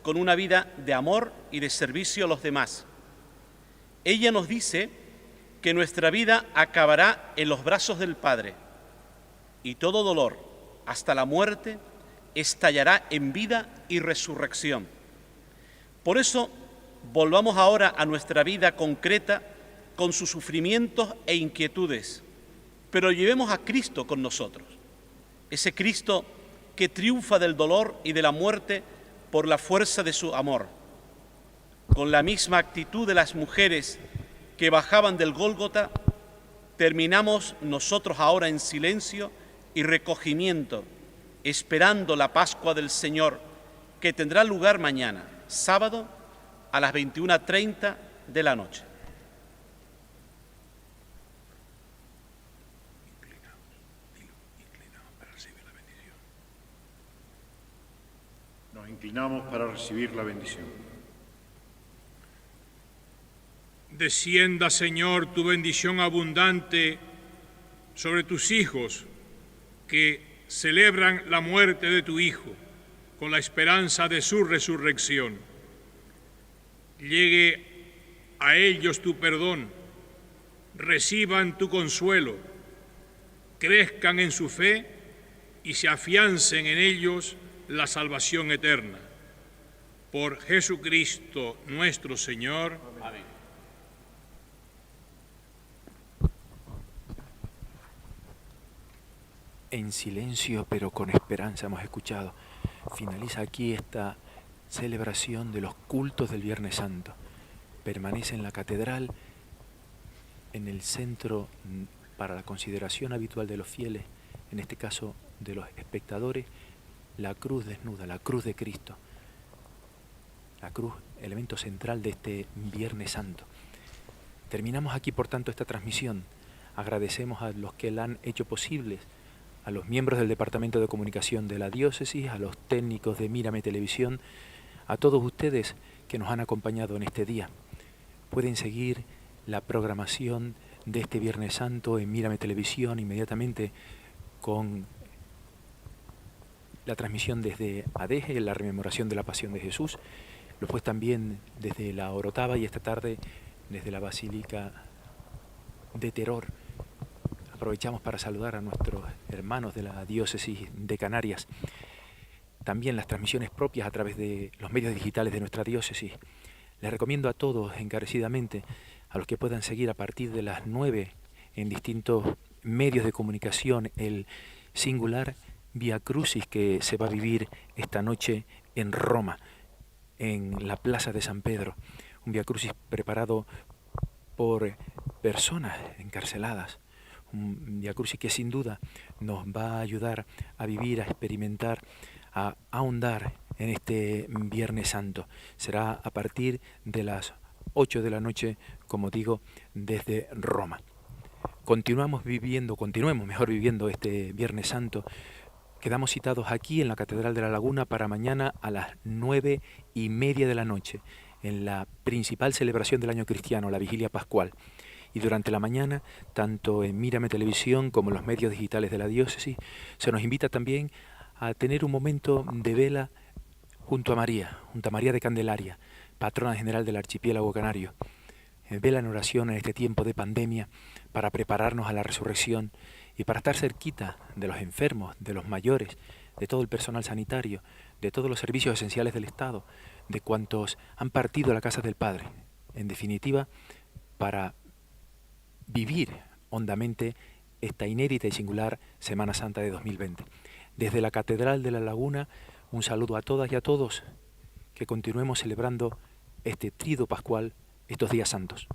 Speaker 2: con una vida de amor y de servicio a los demás. Ella nos dice que nuestra vida acabará en los brazos del Padre y todo dolor, hasta la muerte, estallará en vida y resurrección. Por eso, volvamos ahora a nuestra vida concreta con sus sufrimientos e inquietudes, pero llevemos a Cristo con nosotros, ese Cristo que triunfa del dolor y de la muerte por la fuerza de su amor. Con la misma actitud de las mujeres que bajaban del Gólgota, terminamos nosotros ahora en silencio y recogimiento, esperando la Pascua del Señor, que tendrá lugar mañana, sábado, a las 21:30 de la noche.
Speaker 9: Nos inclinamos para recibir la bendición.
Speaker 3: Descienda, Señor, tu bendición abundante sobre tus hijos que celebran la muerte de tu Hijo con la esperanza de su resurrección. Llegue a ellos tu perdón, reciban tu consuelo, crezcan en su fe y se afiancen en ellos la salvación eterna. Por Jesucristo nuestro Señor. Amén.
Speaker 1: En silencio pero con esperanza hemos escuchado. Finaliza aquí esta celebración de los cultos del Viernes Santo. Permanece en la catedral, en el centro para la consideración habitual de los fieles, en este caso de los espectadores, la cruz desnuda, la cruz de Cristo. La cruz, elemento central de este Viernes Santo. Terminamos aquí, por tanto, esta transmisión. Agradecemos a los que la han hecho posible, a los miembros del Departamento de Comunicación de la Diócesis, a los técnicos de Mírame Televisión, a todos ustedes que nos han acompañado en este día. Pueden seguir la programación de este Viernes Santo en Mírame Televisión inmediatamente con la transmisión desde Adeje, la rememoración de la Pasión de Jesús, después también desde la Orotava y esta tarde desde la Basílica de Teror. Aprovechamos para saludar a nuestros hermanos de la Diócesis de Canarias. También las transmisiones propias a través de los medios digitales de nuestra diócesis. Les recomiendo a todos encarecidamente, a los que puedan seguir a partir de las 9 en distintos medios de comunicación, el singular Vía Crucis que se va a vivir esta noche en Roma, en la Plaza de San Pedro. Un Vía Crucis preparado por personas encarceladas. Un Vía Crucis que sin duda nos va a ayudar a vivir, a experimentar, a ahondar en este Viernes Santo. Será a partir de las 8 de la noche, como digo, desde Roma. Continuemos mejor viviendo este Viernes Santo. Quedamos citados aquí en la Catedral de la Laguna para mañana a las 9:30 de la noche, en la principal celebración del año cristiano, la Vigilia Pascual. Y durante la mañana, tanto en Mírame Televisión como en los medios digitales de la diócesis, se nos invita también a tener un momento de vela junto a María de Candelaria, patrona general del archipiélago canario. Vela en oración en este tiempo de pandemia para prepararnos a la resurrección y para estar cerquita de los enfermos, de los mayores, de todo el personal sanitario, de todos los servicios esenciales del Estado, de cuantos han partido a la casa del Padre. En definitiva, para vivir hondamente esta inédita y singular Semana Santa de 2020. Desde la Catedral de la Laguna, un saludo a todas y a todos, que continuemos celebrando este Tríodo Pascual, estos días santos.